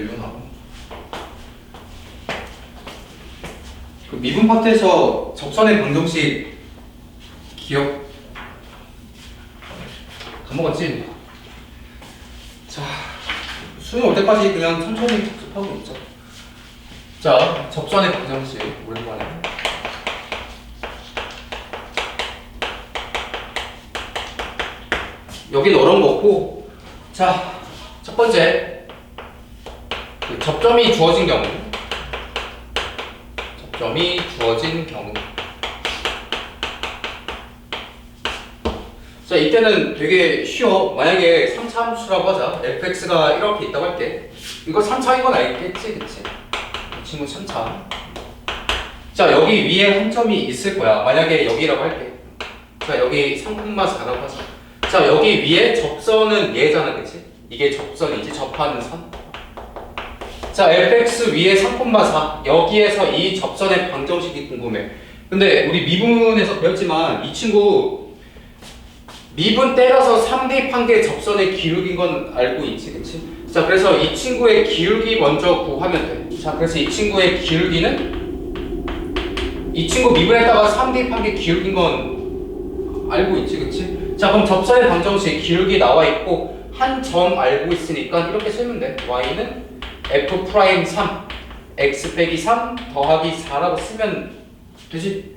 이거나. 그 미분 파트에서 접선의 방정식 기억 까먹었지? 자, 수능 올 때까지 그냥 천천히 복습하고 있자. 자, 접선의 방정식 오랜만에. 여기 어려운 거 없고, 자, 첫 번째 접점이 주어진 경우. 접점이 주어진 경우. 자, 이때는 되게 쉬워. 만약에 3차 함수라고 하자. fx가 이렇게 있다고 할게. 이거 3차인 건 알겠지, 그치? 이 친구 3차. 자, 여기 위에 한 점이 있을 거야. 만약에 여기라고 할게. 자, 여기 3,4라고 하자. 자, 여기 위에 접선은 얘잖아, 그치? 이게 접선이지, 접하는 선. 자, fx 위에 3,4. 여기에서 이 접선의 방정식이 궁금해. 근데 우리 미분에서 배웠지만 이 친구 미분 때려서 3대입한 게 접선의 기울기인 건 알고 있지, 그치? 자, 그래서 이 친구의 기울기 먼저 구하면 돼. 자, 그래서 이 친구의 기울기는 이 친구 미분에다가 3대입한 게 기울기인 건 알고 있지, 그치? 자, 그럼 접선의 방정식 기울기 나와 있고 한 점 알고 있으니까 이렇게 쓰면 돼. y는 f'3 x 빼기 3 더하기 4라고 쓰면 되지?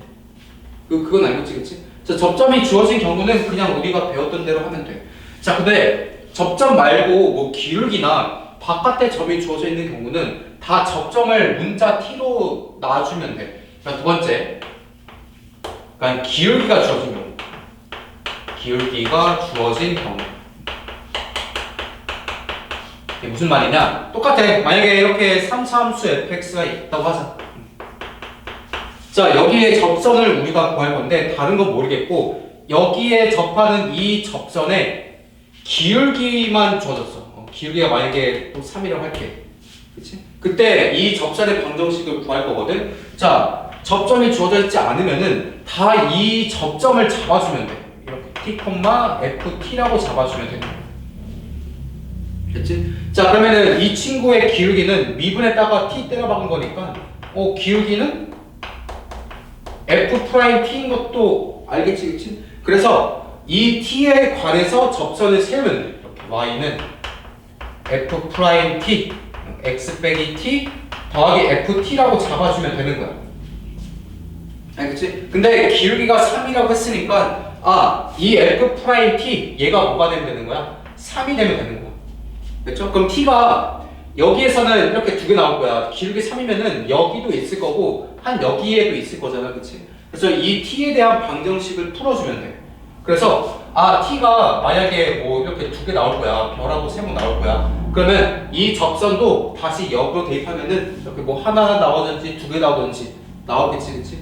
그건 알고 있지, 그치? 자, 접점이 주어진 경우는 그냥 우리가 배웠던 대로 하면 돼. 자, 근데 접점 말고 뭐 기울기나 바깥에 점이 주어져 있는 경우는 다 접점을 문자 t로 놔주면 돼. 자, 두 번째, 그러니까 기울기가 주어진 경우. 기울기가 주어진 경우. 이게 무슨 말이냐? 똑같아. 만약에 이렇게 3차 함수 fx가 있다고 하자. 자, 여기에 접선을 우리가 구할 건데 다른 건 모르겠고 여기에 접하는 이 접선의 기울기만 주어졌어. 기울기가 만약에 또 3이라고 할게. 그치? 그때 이 접선의 방정식을 구할 거거든. 자, 접점이 주어져 있지 않으면은 다 이 접점을 잡아주면 돼. 이렇게 t, ft라고 잡아주면 돼. 됐지? 자, 그러면은 이 친구의 기울기는 미분에다가 t 때려 박은 거니까 기울기는 f't인 것도 알겠지, 그치? 그래서 이 t에 관해서 접선을 세우면 돼. 이렇게 y는 f't x 빼기 t 더하기 ft라고 잡아주면 되는 거야. 알겠지? 근데 기울기가 3이라고 했으니까 이 f't 얘가 뭐가 되면 되는 거야? 3이 되면 되는 거야. 됐죠? 그럼 t가 여기에서는 이렇게 두 개 나올 거야. 기울기 3이면은 여기도 있을 거고 한 여기에도 있을 거잖아, 그치? 그래서 이 t에 대한 방정식을 풀어주면 돼. 그래서 t가 만약에 뭐 이렇게 두 개 나올 거야. 별하고 세모 나올 거야. 그러면 이 접선도 다시 역으로 대입하면은 이렇게 뭐 하나 나오든지 두 개 나오든지 나오겠지, 그치?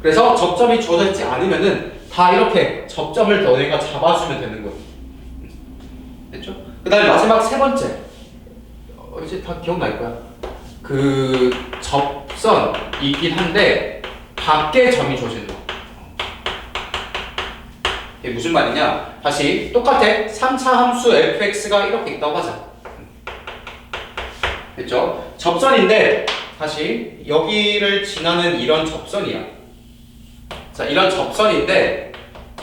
그래서 접점이 주어져 있지 않으면은 다 이렇게 접점을 너네가 잡아주면 되는 거야. 됐죠? 그 다음에 마지막 세 번째. 이제 다 기억날 거야. 그 접선이긴 한데 밖에 점이 주어지는 거. 이게 무슨 말이냐? 다시 똑같아. 3차 함수 fx가 이렇게 있다고 하자. 됐죠? 접선인데 다시 여기를 지나는 이런 접선이야. 자, 이런 접선인데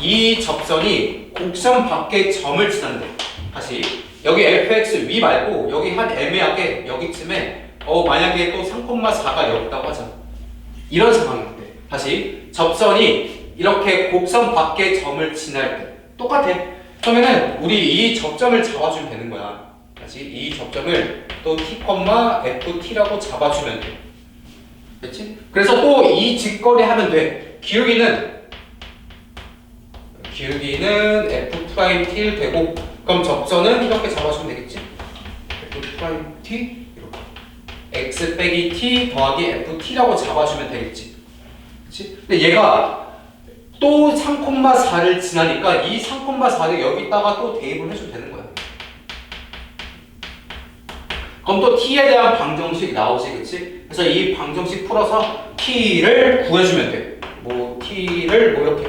이 접선이 곡선 밖에 점을 지난대. 다시 여기 fx 위 말고 여기 한 애매하게 여기쯤에 만약에 또 3,4가 여기 있다고 하자. 이런 상황인데 다시 접선이 이렇게 곡선 밖에 점을 지날 때 똑같아. 그러면은 우리 이 접점을 잡아주면 되는 거야. 다시 이 접점을 또 t, ft라고 잡아주면 돼. 그렇지? 그래서 또 이 직거리 하면 돼. 기울기는 f't일 되고 그럼 접선은 이렇게 잡아주면 되겠지? f't 이렇게 x 빼기 t 더하기 ft라고 잡아주면 되겠지? 그치? 근데 얘가 또 3,4를 지나니까 이 3,4를 여기다가 또 대입을 해주면 되는 거야. 그럼 또 t에 대한 방정식 나오지, 그치? 그래서 이 방정식 풀어서 t를 구해주면 돼. t를 이렇게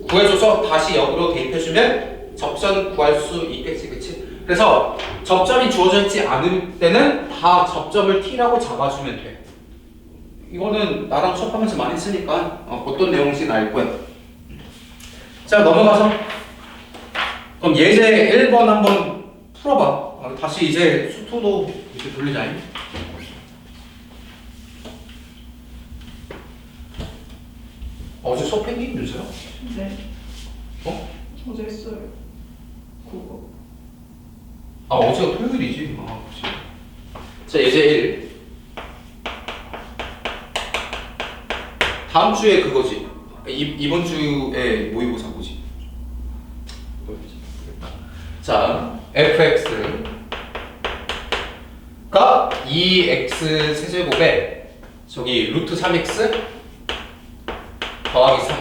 구해줘서 다시 역으로 대입해주면 접선 구할 수 있겠지, 그치? 그래서 접점이 주어져 있지 않을 때는 다 접점을 t라고 잡아주면 돼. 이거는 나랑 수업하면서 많이 쓰니까 어떤 내용인지는 알 거야. 자, 넘어가서 그럼 예제 1번 한번 풀어봐. 다시 이제 수토도 이렇게 돌리자. 어제 수업했니, 윤서야? 네. 어? 어제 했어요. 그거. 아, 어제가 토요일이지. 아, 그치. 자, 예제 1. 다음 주에 그거지. 이번 주에 모의고사 뭐지? 자, fx가 2x 세제곱에 저기 루트 3x 더하기 3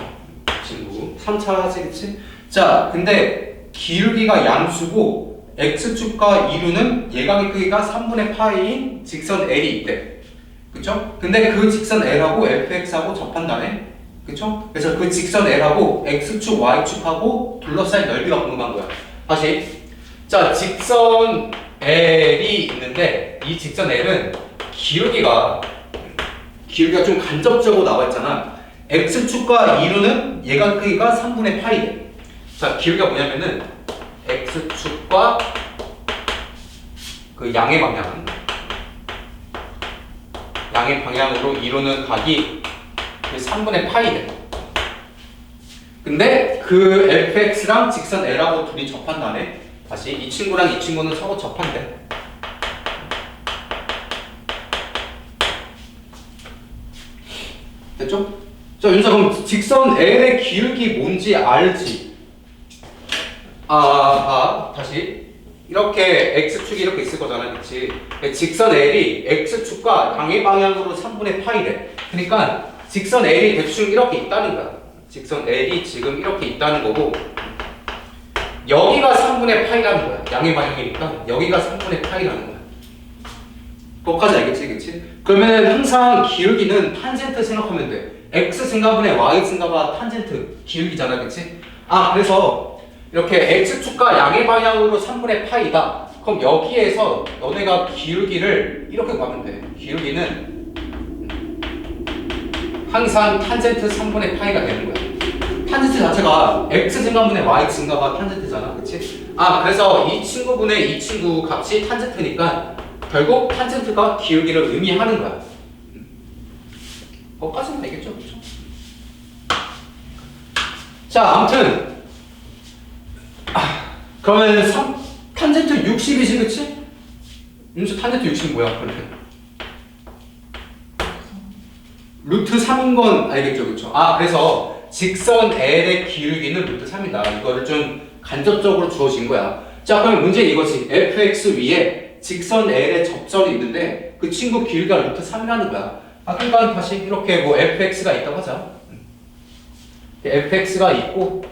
친구 3차 하지, 그치? 자, 근데 기울기가 양수고 x축과 이루는 예각의 크기가 3분의 파이인 직선 L이 있대. 그쵸? 근데 그 직선 L하고 fx하고 접한다네. 그쵸? 그래서 그 직선 L하고 x축, y축하고 둘러싸인 넓이가 궁금한 거야. 다시. 자, 직선 L이 있는데 이 직선 L은 기울기가 좀 간접적으로 나와 있잖아. x축과 이루는 예각 크기가 3분의 파이래. 자, 기울기가 뭐냐면은 x축과 그 양의 방향으로 이루는 각이 3분의 파이래. 근데 그 fx랑 직선 L하고 둘이 접한다네. 다시 이 친구랑 이 친구는 서로 접한대. 됐죠? 자, 윤서 그럼 직선 L의 기울기 뭔지 알지? 다시 이렇게 x축이 이렇게 있을 거잖아, 그치? 직선 L이 x축과 양의 방향으로 3분의 파이래. 그러니까 직선 L이 대충 이렇게 있다는 거야. 직선 L이 지금 이렇게 있다는 거고 여기가 3분의 파이라는 거야. 양의 방향이니까 여기가 3분의 파이라는 거야. 거기까지 알겠지, 그치? 그러면 항상 기울기는 탄젠트 생각하면 돼. x 승가분의 y 승가가 탄젠트 기울기잖아, 그치? 그래서 이렇게 x축과 양의 방향으로 3분의 파이다. 그럼 여기에서 너네가 기울기를 이렇게 구하면 돼. 기울기는 항상 탄젠트 3분의 파이가 되는 거야. 탄젠트 자체가 x 증가분의 y 증가가 탄젠트잖아, 그치? 그래서 이 친구분의 이 친구 값이 탄젠트니까 결국 탄젠트가 기울기를 의미하는 거야. 거기까지는 알겠죠, 그쵸? 자, 아무튼 그러면 탄젠트 60이지, 그치? 윤수 탄젠트 60 뭐야, 그러면? 루트 3인 건 알겠죠, 그쵸? 그래서 직선 L의 기울기는 루트 3이다. 이거를 좀 간접적으로 주어진 거야. 자, 그럼 문제 이거지. fx 위에 직선 L의 접점이 있는데 그 친구 기울기가 루트 3이라는 거야. 그러니까 다시 이렇게 뭐 fx가 있다고 하자. fx가 있고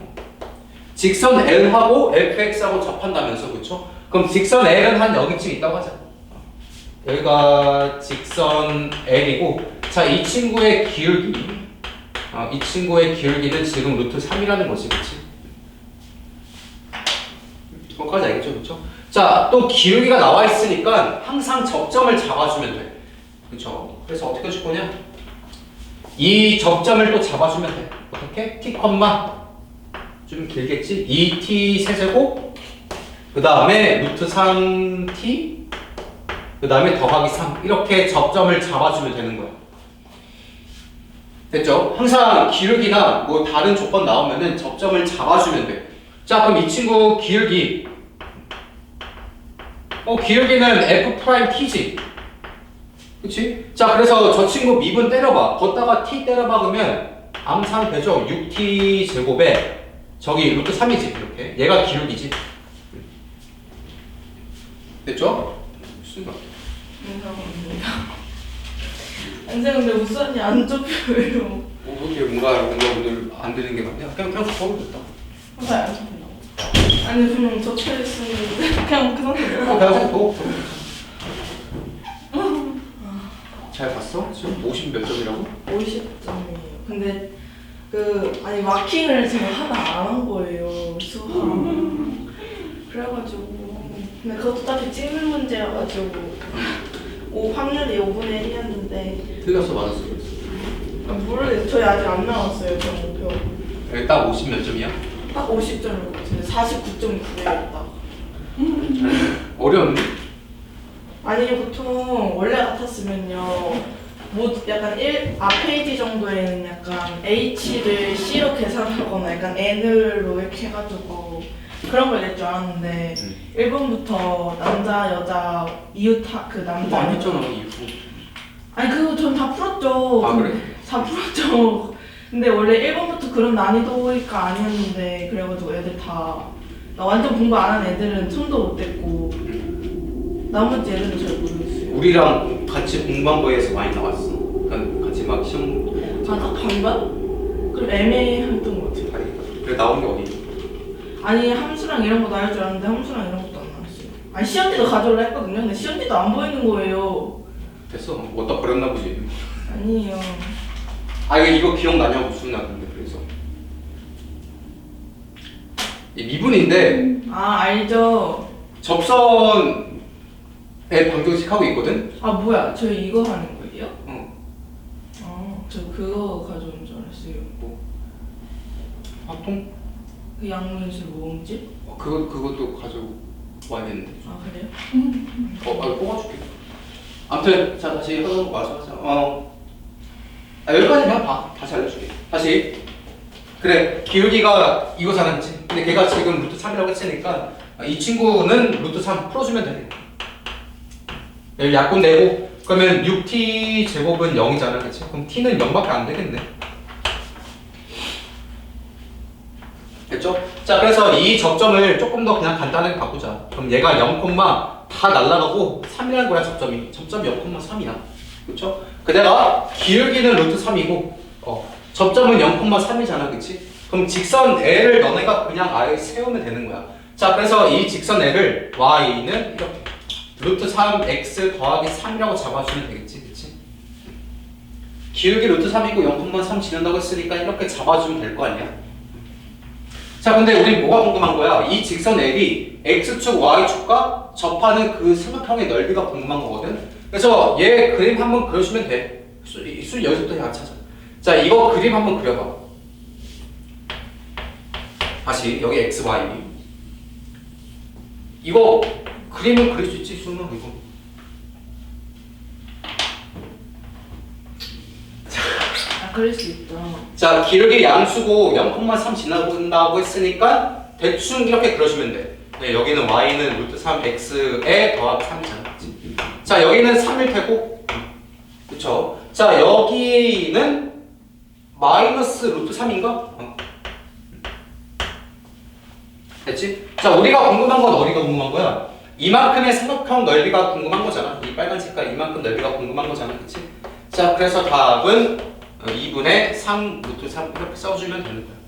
직선 L하고 fx하고 접한다면서, 그쵸? 그럼 직선 L은 한 여기쯤 있다고 하자. 여기가 직선 L이고, 자, 이 친구의 기울기, 이 친구의 기울기는 지금 루트 3이라는 거지, 그치? 그거까지 알겠죠, 그쵸? 자, 또 기울기가 나와 있으니까 항상 접점을 잡아주면 돼. 그쵸? 그래서 어떻게 해줄 거냐? 이 접점을 또 잡아주면 돼. 어떻게? t, 좀 길겠지? 2t 세제곱, 그 다음에 루트 3t, 그 다음에 더하기 3. 이렇게 접점을 잡아주면 되는 거야. 됐죠? 항상 기울기나 뭐 다른 조건 나오면은 접점을 잡아주면 돼. 자, 그럼 이 친구 기울기. 기울기는 f't지. 그치? 자, 그래서 저 친구 미분 때려봐. 걷다가 t 때려봐. 그러면 암산 되죠? 6t 제곱에 저기 루트 3이지, 이렇게. 얘가 기울기지. 됐죠? 선생님 근데 우선이 안 접혀요. 이게 뭔가 오늘 안 되는 게 맞냐? 그냥 접어도 됐다. 선생님 안 접힌다고? 아니 그냥 접혀있으면 그냥 그 상태로 그냥 더. 잘 봤어? 지금 50 몇 점이라고? 50점이에요. 근데 아니 마킹을 제가 하나 안 한 거예요. 수학. 그래가지고 근데 그것도 딱히 찍는 문제여가지고 확률이 5분의 1이었는데 틀렸어 맞았어? 모르겠어요. 저희 아직 안 나왔어요. 저 목표. 여기 딱 50 몇 점이야? 딱 50점일 것 같은데 49.9였다. 어려운데? 아니 보통 원래 같았으면요 뭐 약간 앞 페이지 정도에는 약간 H를 C로 계산하거나 약간 N으로 이렇게 해가지고 그런 걸 낼 줄 알았는데 1번부터 남자 여자 이웃 그 남자 많이 했잖아 이후. 아니 그거 전 다 풀었죠. 아 그래? 다 풀었죠. 근데 원래 1번부터 그런 난이도가 아니었는데 그래가지고 애들 다 나 완전 공부 안 한 애들은 손도 못 댔고 나머지 애들은 잘 모르겠어요. 우리랑 같이 공부한 거에서 많이 나왔어. 그러니까 같이 막 시험 딱 반반? 그럼 애매했던 것 같아요. 다니까. 그래 나온 게 어디? 아니 함수랑 이런 거 나올 줄 알았는데 함수랑 이런 것도 안 나왔어요. 아니 시험지도 가져오려 했거든요. 근데 시험지도 안 보이는 거예요. 됐어. 뭐 어디다 버렸나 보지. 아니에요. 아 이거 기억나냐고 수능나는데 그래서 이 미분인데 아 알죠. 접선에 방정식 하고 있거든. 아 뭐야 저희 이거 하는 거예요? 응. 저 그거 가져온 줄 알았어요. 뭐 화통? 그 양분수 모음집? 그것도 가져와야겠네. 아 그래요? 뽑아줄게. 아무튼 자 다시 하도록 마저 하자. 여기까지만 봐. 다시 알려줄게. 다시. 그래 기울기가 이거잖아 그치? 근데 걔가 지금 루트 3이라고 했으니까 이 친구는 루트 3 풀어주면 돼. 여기 약분 내고 그러면 6t 제곱은 0이잖아 그치? 그럼 t는 0밖에 안 되겠네. 됐죠? 자 그래서 이 접점을 조금 더 그냥 간단하게 바꾸자. 그럼 얘가 0, 다 날라가고 3이라는 거야 접점이. 접점이 0,3이야. 그쵸? 그대가 기울기는 루트 3이고 접점은 0,3이잖아 그치? 그럼 직선 L을 너네가 그냥 아예 세우면 되는 거야. 자 그래서 이 직선 L을 Y는 이렇게 루트 3 X 더하기 3이라고 잡아주면 되겠지 그치? 기울기 루트 3이고 0,3 지른다고 했으니까 이렇게 잡아주면 될 거 아니야? 자 근데 우리 뭐가 궁금한 거야? 이 직선 L이 X축, Y축과 접하는 그 삼각형의 넓이가 궁금한 거거든? 그래서 얘 그림 한번 그려주면 돼. 술 여기서부터 야 찾아. 자 이거 그림 한번 그려봐. 다시 여기 X, Y 이거 그림을 그릴 수 있지 수능 이거. 그럴 수 있다. 자 기울기 양수고 0,3 지나간다고 했으니까 대충 이렇게 그려주면 돼. 네, 여기는 Y는 루트 3 X에 더하기 3이잖아. 자 여기는 3일 테고 그쵸? 자 여기는 마이너스 루트 3인가? 됐지? 자 우리가 궁금한 건 어디가 궁금한 거야? 이만큼의 삼각형 넓이가 궁금한 거잖아. 이 빨간 색깔 이만큼 넓이가 궁금한 거잖아. 그치? 자 그래서 답은 2분의 3 루트 3 이렇게 써주면 되는 거야.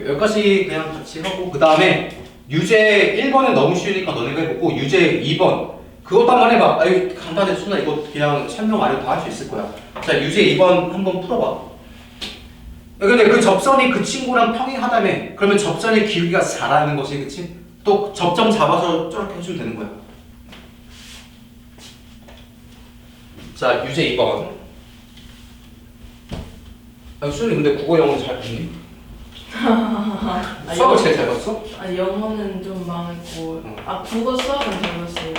여기까지 그냥 같이 하고 그 다음에 유제 1번은 너무 쉬우니까 너네가 해보고 유제 2번 그것도 한번 해봐. 아유 간단해 순아 이거 그냥 설명 안 해도 다 할 수 있을 거야. 자 유제 2번 한번 풀어봐. 근데 그 접선이 그 친구랑 평행하다며 그러면 접선의 기울기가 4라는 것이 그치? 또 접점 잡아서 저렇게 해주면 되는 거야. 자 유제 2번 수현이 근데 국어 영어 잘 봤니? 수학을 제일 잘 봤어? 아니 영어는 좀 망했고 국어 수학은 잘 봤어요.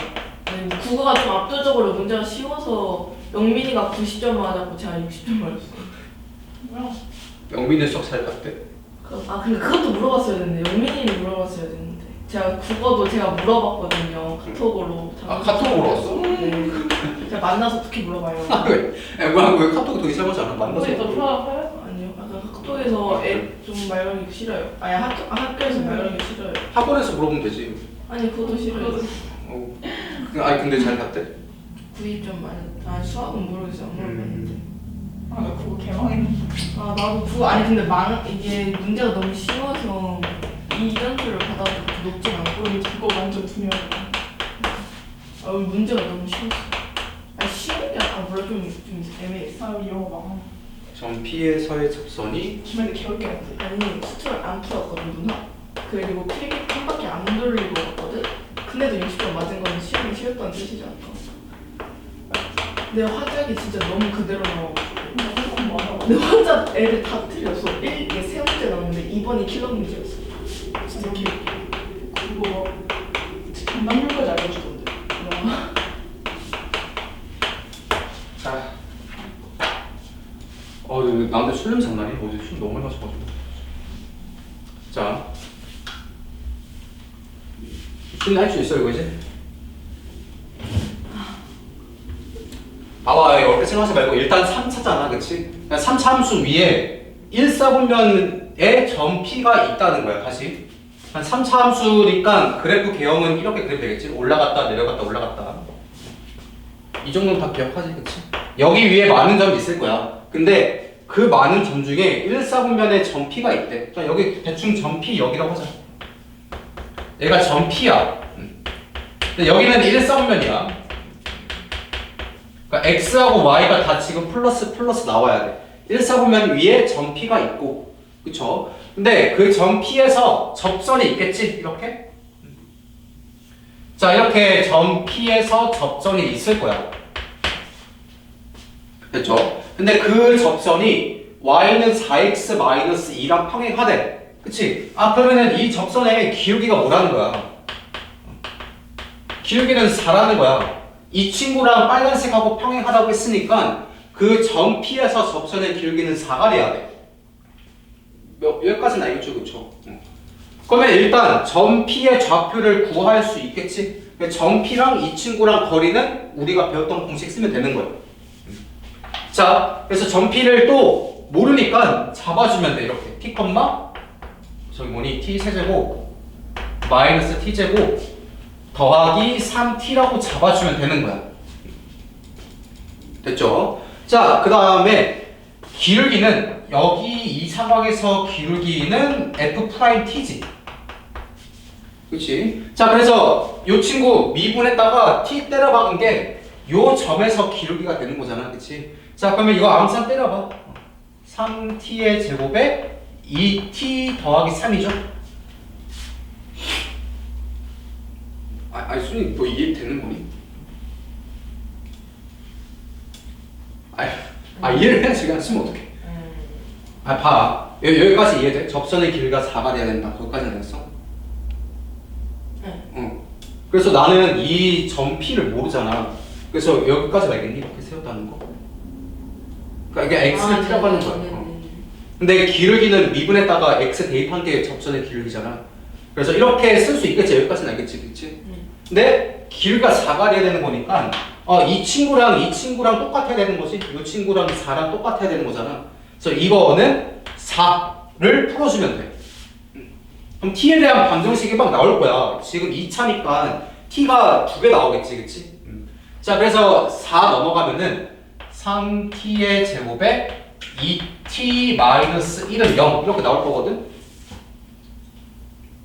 아니, 국어가 좀 압도적으로 문제가 쉬워서 영민이가 90점 맞았고 제가 60점 맞았어요. 영민이 수학 잘 봤대? 근데 그것도 물어봤어야 됐는데 영민이를 물어봤어야 됐는데 제가 국어도 제가 물어봤거든요. 카톡으로. 카톡으로 왔어? 네. 제가 만나서 어떻게 물어봐요? 왜 카톡이 더 이상하지 않아? 만나서 아니요. 카톡에서 좀 말 걸기 싫어요. 아니 학교에서 말 걸기 싫어요. 학원에서 물어보면 되지. 아니 그것도 싫어요. 아니 근데 잘 봤대? 90점 맞았. 수학은 모르겠어요. 안 물어봤는데. 나 그거 개망했는데. 나도 그거 아니 근데 이게 문제가 너무 쉬워서 이 점수를 받아도 높진 않고 그거 완전 중요해. 문제가 너무 쉬웠어. 쉬운 게 몰라 좀 애매했어. 영어 망. 점 P에서의 접선이 주말에 개울게 안돼. 아니 수트를 안 풀었거든 누나. 그리고 필기 한 바퀴 안 돌리고 갔거든. 근데도 60점 맞은 건 시험이 쉬웠다는 뜻이지 않을까? 내 화작이 진짜 너무 그대로 나와가지고 조금 많아. 내 혼자 애들 다 틀렸어. 1, 세 문제 나왔는데 2번이 킬러 문제였어. 진짜 귀엽게. 그거 전반율까지 알려주던데. 와. 자 나한테 술 냄새 안 나니? 어제 술 너무 많이 마셔가지고 자 술 할 수 있어 이거 이제? 봐봐 이렇게 생각하지 말고 일단 3차잖아 그치? 3차 함수 위에 1사분면에 점 P가 있다는 거야 다시 한 3차 함수니까 그래프 개형은 이렇게 그리면 되겠지? 올라갔다 내려갔다 올라갔다 이 정도는 다 기억하지 그치? 여기 위에 많은 점이 있을 거야 근데 그 많은 점 중에 1사분면에 점 P가 있대 그러니까 여기 대충 점 P 여기라고 하자 얘가 점 P야 근데 여기는 1사분면이야 그러니까 X하고 Y가 다 지금 플러스 나와야 돼 1사분면 위에 점 P가 있고 그쵸? 근데 그 점 P에서 접선이 있겠지? 이렇게? 자 이렇게 점 P에서 접선이 있을 거야 됐죠? 근데 그 접선이 Y는 4X-2랑 평행하대 그치? 그러면은 이 접선의 기울기가 뭐라는 거야? 기울기는 4라는 거야 이 친구랑 빨간색하고 평행하다고 했으니까 그 점 P에서 접선의 기울기는 4가 돼야 돼 여기까지는 알겠죠 그쵸? 그러면 일단 점 P의 좌표를 구할 수 있겠지? 점 P랑 이 친구랑 거리는 우리가 배웠던 공식 쓰면 되는 거야 자 그래서 점 P를 또 모르니까 잡아주면 돼 이렇게 T 콤마 저기 뭐니 T 세제곱 마이너스 T 제곱 더하기 3T라고 잡아주면 되는 거야 됐죠? 자 그 다음에 기울기는 여기 이 사각에서 기울기는 F'T지 그치? 자 그래서 요 친구 미분했다가 T 때려 박은 게 요 점에서 기울기가 되는 거잖아 그치? 자 그러면 이거 암산 때려봐 3T의 제곱에 2T 더하기 3이죠? 아니 순이 너 이해되는 거니? 이해를 해야지 그냥 쓰면 어떡해 봐 여기까지 이해돼? 접선의 길이가 4가 돼야 된다 거기까지는 됐어? 네. 응 그래서 나는 이 점 P를 모르잖아 그래서 여기까지 알겠니? 이렇게 세웠다는 거 그러니까 이게 X를 T라고 하는 거야 근데 기울기는 미분에다가 X 대입한 게 접선의 기울기잖아 그래서 이렇게 쓸 수 있겠지 여기까지는 알겠지 그치? 근데 기울기가 4가 돼야 되는 거니까 이 친구랑 이 친구랑 똑같아야 되는 거지 이 친구랑 4랑 똑같아야 되는 거잖아 그래서 이거는 4를 풀어주면 돼 그럼 T에 대한 방정식이 막 나올 거야 지금 2차니까 T가 2개 나오겠지 그치? 자 그래서 4 넘어가면은 3T의 제곱에 2T-1은 0 이렇게 나올 거거든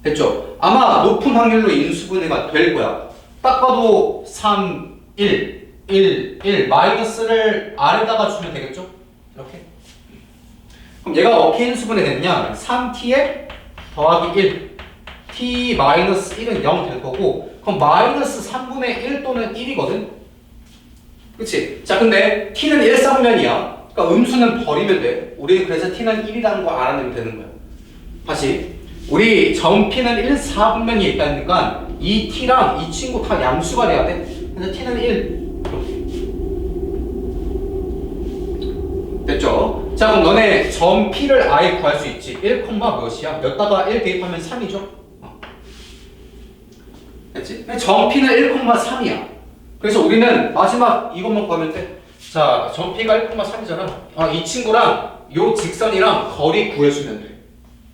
됐죠? 아마 높은 확률로 인수분해가 될 거야 딱 봐도 3, 1, 1, 마이너스를 아래다가 주면 되겠죠? 이렇게 그럼 얘가 어떻게 인수분해 됐냐 3T에 더하기 1 T-1은 0 될 거고 그럼 마이너스 3분의 1 또는 1이거든 그치? 자 근데 T는 1쌍면이야 그러니까 음수는 버리면 돼 우리는 그래서 T는 1이라는 거 알아내면 되는 거야 다시 우리 점 P는 1, 4분면이 있다니까 이 T랑 이 친구 다 양수가 돼야 돼 그래서 T는 1 됐죠? 자 그럼 너네 점 P를 아예 구할 수 있지 1, 몇이야? 몇다가 1 대입하면 3이죠? 됐지? 점 P는 1,3이야 그래서 우리는 마지막 이것만 구하면 돼 자, 점 P가 1,3이잖아 이 친구랑 요 직선이랑 거리 구해주면 돼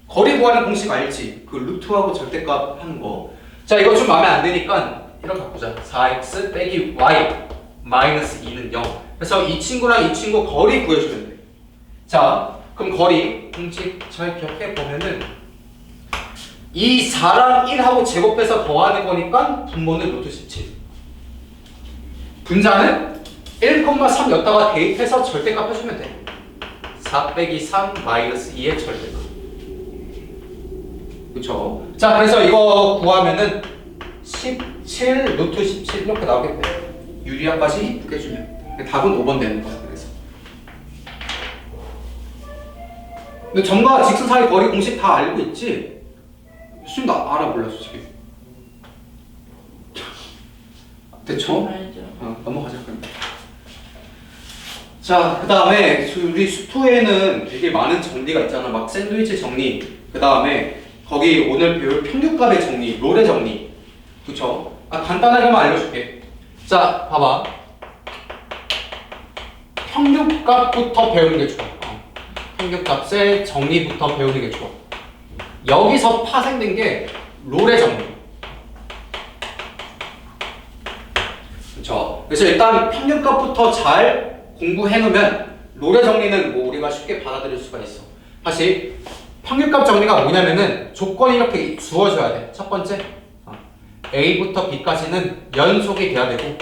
거리 구하는 공식 알지? 그 루트하고 절대값 하는 거 자 이거 좀 마음에 안 드니까 이렇게 바꾸자 4x 빼기 y 마이너스 2는 0 그래서 이 친구랑 이 친구 거리 구해주면 돼 자 그럼 거리 공식 잘 기억해 보면은 이 4랑 1하고 제곱해서 더하는 거니까 분모는 루트 17 분자는 1,3였다가 대입해서 절대값 해주면 돼 4 빼기 3 마이너스 2의 절대값. 그쵸? 자, 그래서 이거 구하면은 17 루트 17 이렇게 나오겠네. 유리화까지 이쁘게 해주면 답은 5번 되는 거야. 그래서 근데 점과 직선 사이 거리 공식 다 알고 있지? 수능 나 알아 몰라 솔직히. 됐죠? 알죠. 넘어가자 그럼. 자, 그 다음에 우리 수투에는 되게 많은 정리가 있잖아. 막 샌드위치 정리, 그 다음에 거기 오늘 배울 평균값의 정리, 롤의 정리. 그쵸? 간단하게만 알려줄게. 자, 봐봐. 평균값부터 배우는 게 좋아. 평균값의 정리부터 배우는 게 좋아. 여기서 파생된 게 롤의 정리. 그쵸? 그래서 일단 평균값부터 잘 공부해놓으면 롤의 정리는 뭐 우리가 쉽게 받아들일 수가 있어. 다시 평균값 정리가 뭐냐면은 조건이 이렇게 주어져야 돼. 첫 번째, A부터 B까지는 연속이 돼야 되고,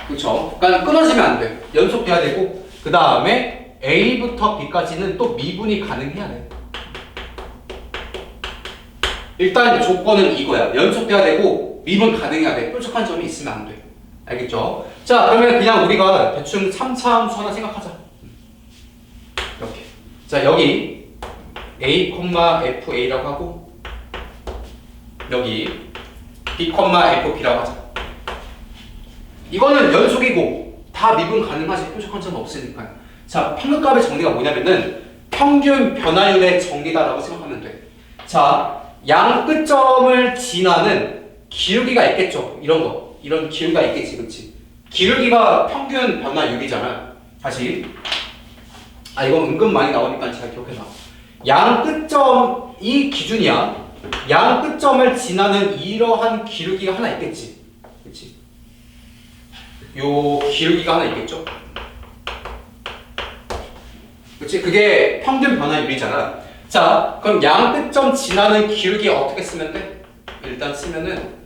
그쵸? 그러니까 끊어지면 안 돼. 연속돼야 되고, 그 다음에 A부터 B까지는 또 미분이 가능해야 돼. 일단 조건은 이거야. 연속돼야 되고 미분 가능해야 돼. 뾰족한 점이 있으면 안 돼. 알겠죠? 자, 그러면 그냥 우리가 대충 3차 함수 하나 생각하자. 이렇게. 자, 여기 A, FA라고 하고 여기 B, FB라고 하자. 이거는 연속이고 다 미분 가능하지. 뾰족한 점은 없으니까. 자, 평균값의 정리가 뭐냐면은 평균 변화율의 정리다라고 생각하면 돼. 자, 양 끝점을 지나는 기울기가 있겠죠. 이런 거. 이런 기울기가 있겠지. 그치? 기울기가 평균 변화율이잖아. 다시. 이건 은근 많이 나오니까 잘 기억해놔. 양 끝점이 기준이야. 양 끝점을 지나는 이러한 기울기가 하나 있겠지. 그치? 요 기울기가 하나 있겠죠. 그치? 그게 평균 변화율이잖아. 자, 그럼 양 끝점 지나는 기울기 어떻게 쓰면 돼? 일단 쓰면은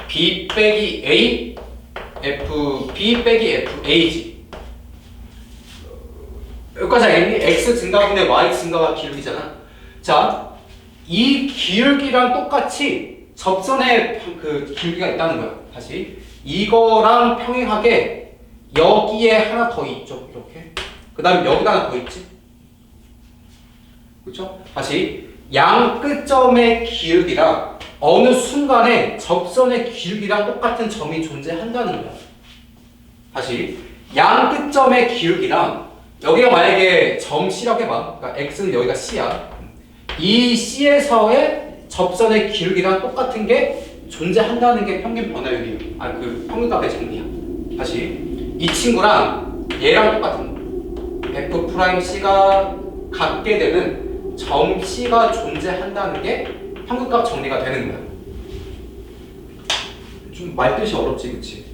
B 빼기 A B 빼기 FA지. 여기까지 알겠니? X 증가분의 Y 증가가 기울기잖아. 자, 이 기울기랑 똑같이 접선에 그 기울기가 있다는 거야. 다시 이거랑 평행하게 여기에 하나 더 있죠. 이렇게. 그 다음에 여기다 하나 더 있지. 그렇죠? 다시 양 끝점의 기울기랑 어느 순간에 접선의 기울기랑 똑같은 점이 존재한다는 거야. 다시 양 끝점의 기울기랑 여기가 만약에 점 C라고 해봐. 그러니까 X는 여기가 C야. 이 C에서의 접선의 기울기랑 똑같은 게 존재한다는 게 평균 변화율이야. 그 평균값의 정리야. 다시 이 친구랑 얘랑 똑같은 거. F'C가 갖게 되는 점 C가 존재한다는 게 평균값 정리가 되는 거야. 좀 말뜻이 어렵지, 그치?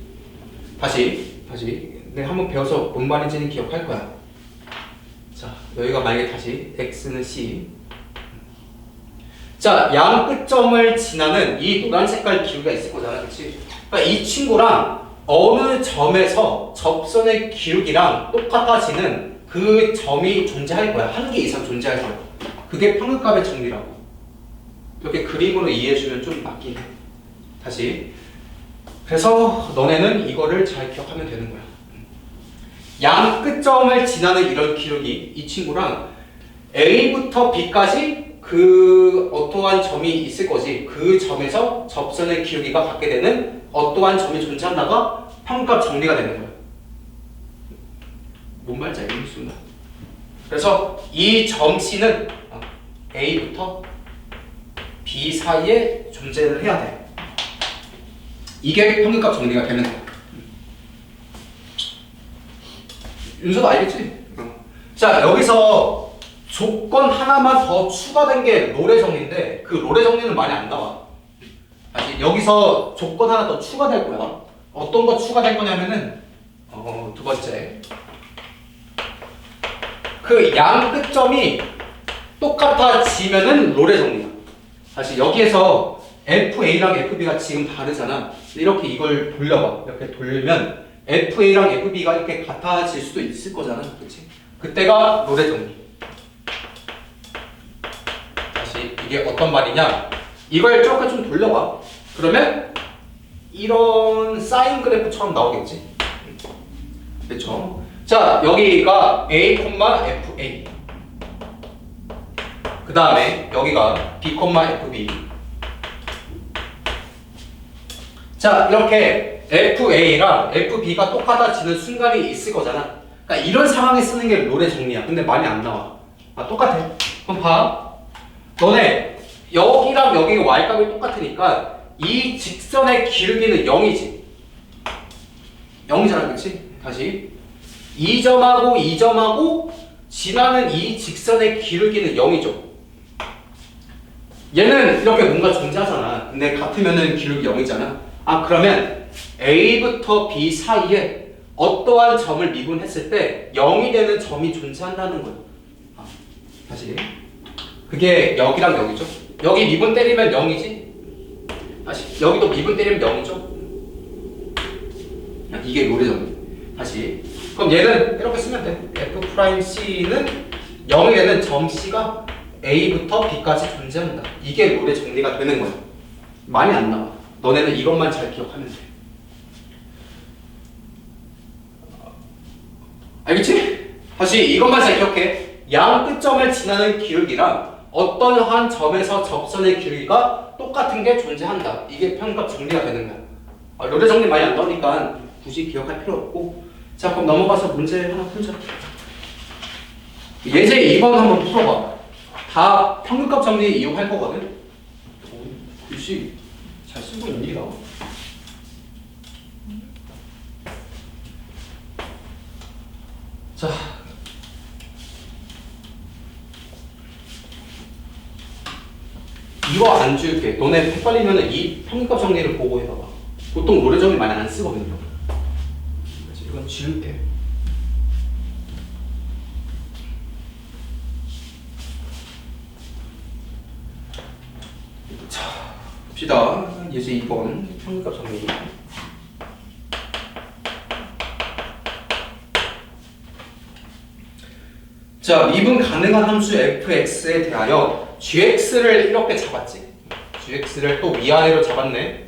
다시 내가 한번 배워서 뭔 말인지는 기억할 거야. 자, 여기가 만약에 다시 X는 C. 자, 양 끝점을 지나는 이 노란 색깔 기울기가 있을 거잖아, 그치? 그러니까 이 친구랑 어느 점에서 접선의 기울기랑 똑같아지는 그 점이 존재할 거야. 한 개 이상 존재할 거야. 그게 평균값의 정리라고. 이렇게 그림으로 이해해주면 좀 맞긴 해. 다시. 그래서 너네는 이거를 잘 기억하면 되는 거야. 양 끝점을 지나는 이런 기울기, 이 친구랑 A부터 B까지 그 어떠한 점이 있을 거지. 그 점에서 접선의 기울기가 갖게 되는 어떠한 점이 존재한다가 평균값 정리가 되는 거야. 뭔 말인지 알겠니? 그래서 이 점 C는 A부터 B 사이에 존재를 해야 돼. 이게 평균값 정리가 되는 거야. 윤서도 알겠지? 자, 여기서 조건 하나만 더 추가된 게 롤의 정리인데 그 롤의 정리는 많이 안 나와. 다시 여기서 조건 하나 더 추가될 거야. 어떤 거 추가될 거냐면은 두 번째, 그 양 끝점이 똑같아지면은 롤의 정리야. 다시 여기에서 FA랑 FB가 지금 다르잖아. 이렇게 이걸 돌려봐. 이렇게 돌리면 FA랑 FB가 이렇게 같아질 수도 있을 거잖아. 그치? 그때가 롤의 정리. 다시 이게 어떤 말이냐? 이걸 조금 좀 돌려봐. 그러면 이런 사인 그래프처럼 나오겠지? 그렇죠? 자, 여기가 A, FA. 그 다음에 여기가 B, FB. 자, 이렇게 FA랑 FB가 똑같아지는 순간이 있을 거잖아. 그러니까 이런 상황에 쓰는 게 롤의 정리야. 근데 많이 안 나와. 아, 똑같아. 그럼 봐. 너네 여기랑 여기가 y값이 똑같으니까 이 직선의 기울기는 0이지. 0이잖아, 그치? 다시 2점하고 2점하고 지나는 이 직선의 기울기는 0이죠. 얘는 이렇게 뭔가 존재하잖아. 근데 같으면은 기울기 0이잖아. 아, 그러면 A부터 B 사이에 어떠한 점을 미분했을 때 0이 되는 점이 존재한다는 거예요. 아, 다시 그게 여기랑 여기죠. 여기 미분 때리면 0이지. 다시 여기도 미분 때리면 0이죠. 이게 롤의 정리. 다시 그럼 얘는 이렇게 쓰면 돼. F'C는 0이 되는 점 C가 A부터 B까지 존재한다. 이게 롤의 정리가 되는 거야. 많이 안 나와. 너네는 이것만 잘 기억하면 돼. 알겠지? 다시 이것만 잘 기억해. 양 끝점을 지나는 기울기랑 어떤 한 점에서 접선의 기울기가 똑같은 게 존재한다. 이게 편값 정리가 되는 거야. 롤의 정리 많이 안 나오니까 굳이 기억할 필요 없고. 자, 그럼 넘어가서 문제 하나 풀자. 예제 2번 한번 풀어봐. 다 평균값 정리 이용할 거거든. 오, 글씨 잘 쓰고 있는 일이다. 자, 이거 안 줄게. 너네 헷갈리면 이 평균값 정리를 보고 해봐봐. 보통 롤의 정리 많이 안 쓰거든요. 그래서 이건 지울게. 자, 봅시다. 예제 2번 평균값 정리. 자, 미분 가능한 함수 fx에 대하여 gx를 이렇게 잡았지. gx를 또 위아래로 잡았네.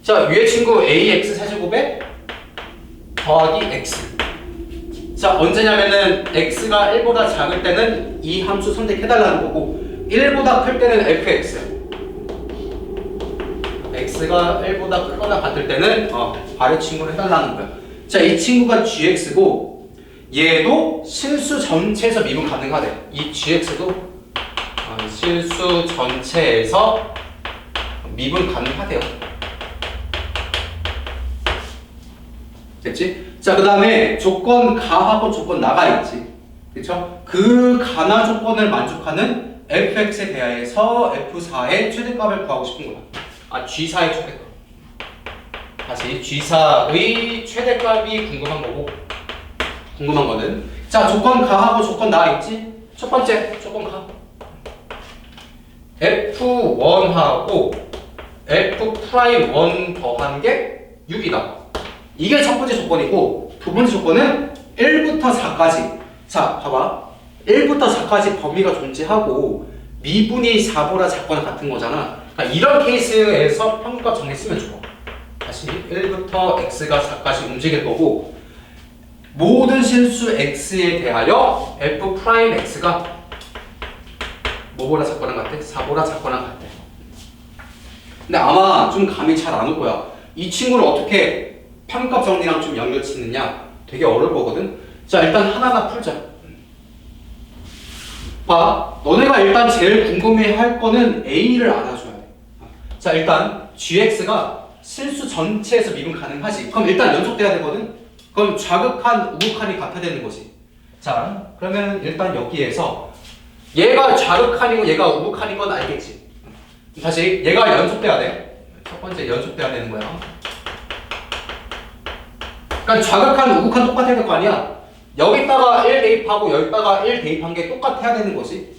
자, 위에 친구 ax 세제곱에 더하기 x. 자, 언제냐면은 x가 1보다 작을 때는 이 함수 선택해달라는 거고 1보다 클 때는 fx야. x가 1보다 크거나 같을 때는 아래 친구를 해달라는 거야. 자, 이 친구가 gx고 얘도 실수 전체에서 미분 가능하대. 이 gx도 실수 전체에서 미분 가능하대요. 됐지? 자, 그 다음에 조건 가하고 조건 나가 있지. 그쵸? 그 가나 조건을 만족하는 fx에 대하여서 f4의 최대값을 구하고 싶은 거야. 아, g4의 최대값. 다시 g4의 최대값이 궁금한 거고, 궁금한 거는 자, 조건 가하고 조건 나와 있지? 첫 번째 조건 가. f1하고 f'1 더한 게 6이다. 이게 첫 번째 조건이고, 두 번째 조건은 1부터 4까지. 자, 봐봐. 1부터 4까지 범위가 존재하고 미분이 4보다 작거나 같은 거잖아. 그러니까 이런 케이스에서 평균값 정리 쓰면 좋아. 다시 1부터 x가 4까지 움직일 거고, 모든 실수 x에 대하여 f'x가 뭐보다 작거나 같아? 4보다 작거나 같아. 근데 아마 좀 감이 잘 안 올 거야. 이 친구를 어떻게 평균값 정리랑 좀 연결 짓느냐? 되게 어려울 거거든. 자, 일단 하나하나 풀자. 봐, 너네가 일단 제일 궁금해할 거는 a를 알아줘야 돼. 자, 일단 gx가 실수 전체에서 미분 가능하지. 그럼 일단 연속돼야 되거든. 그럼 좌극한, 우극한이 같아야 되는 거지. 자, 그러면 일단 여기에서 얘가 좌극한이고 얘가 우극한인 건 알겠지. 다시 얘가 연속돼야 돼. 첫 번째 연속돼야 되는 거야. 그러니까 좌극한, 우극한 똑같아야 될 거 아니야. 여기다가 1 대입하고 여기다가 1 대입한 게 똑같아야 되는 거지.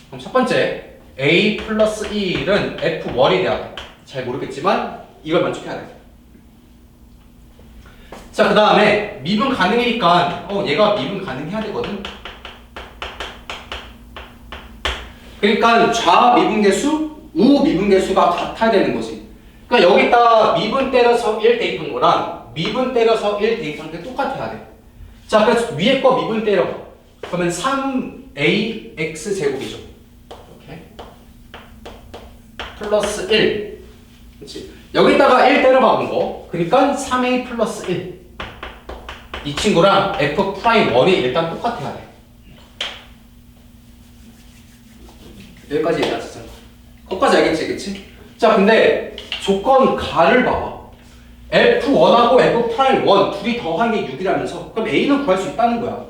그럼 첫 번째 a 플러스 1은 f 월이 돼야 돼. 잘 모르겠지만 이걸 만족해야 돼. 자, 그 다음에 미분 가능이니까 얘가 미분 가능해야 되거든. 그러니까 좌 미분계수, 우 미분계수가 같아야 되는 거지. 그러니까 여기다 미분 때려서 1 대입한 거랑 미분 때려서 1 대입한 게 똑같아야 돼. 자, 그래서 위에 거 미분 때려봐. 그러면 3ax 제곱이죠. 이렇게 플러스 1. 그렇지. 여기다가 1 때려박은 거. 그러니까 3a 플러스 1. 이 친구랑 f'1이 일단 똑같아야 돼. 여기까지 얘기하자. 거기까지 알겠지, 그치? 자, 근데 조건 가를 봐봐. F1하고 F'1 둘이 더한 게 6이라면서 그럼 A는 구할 수 있다는 거야.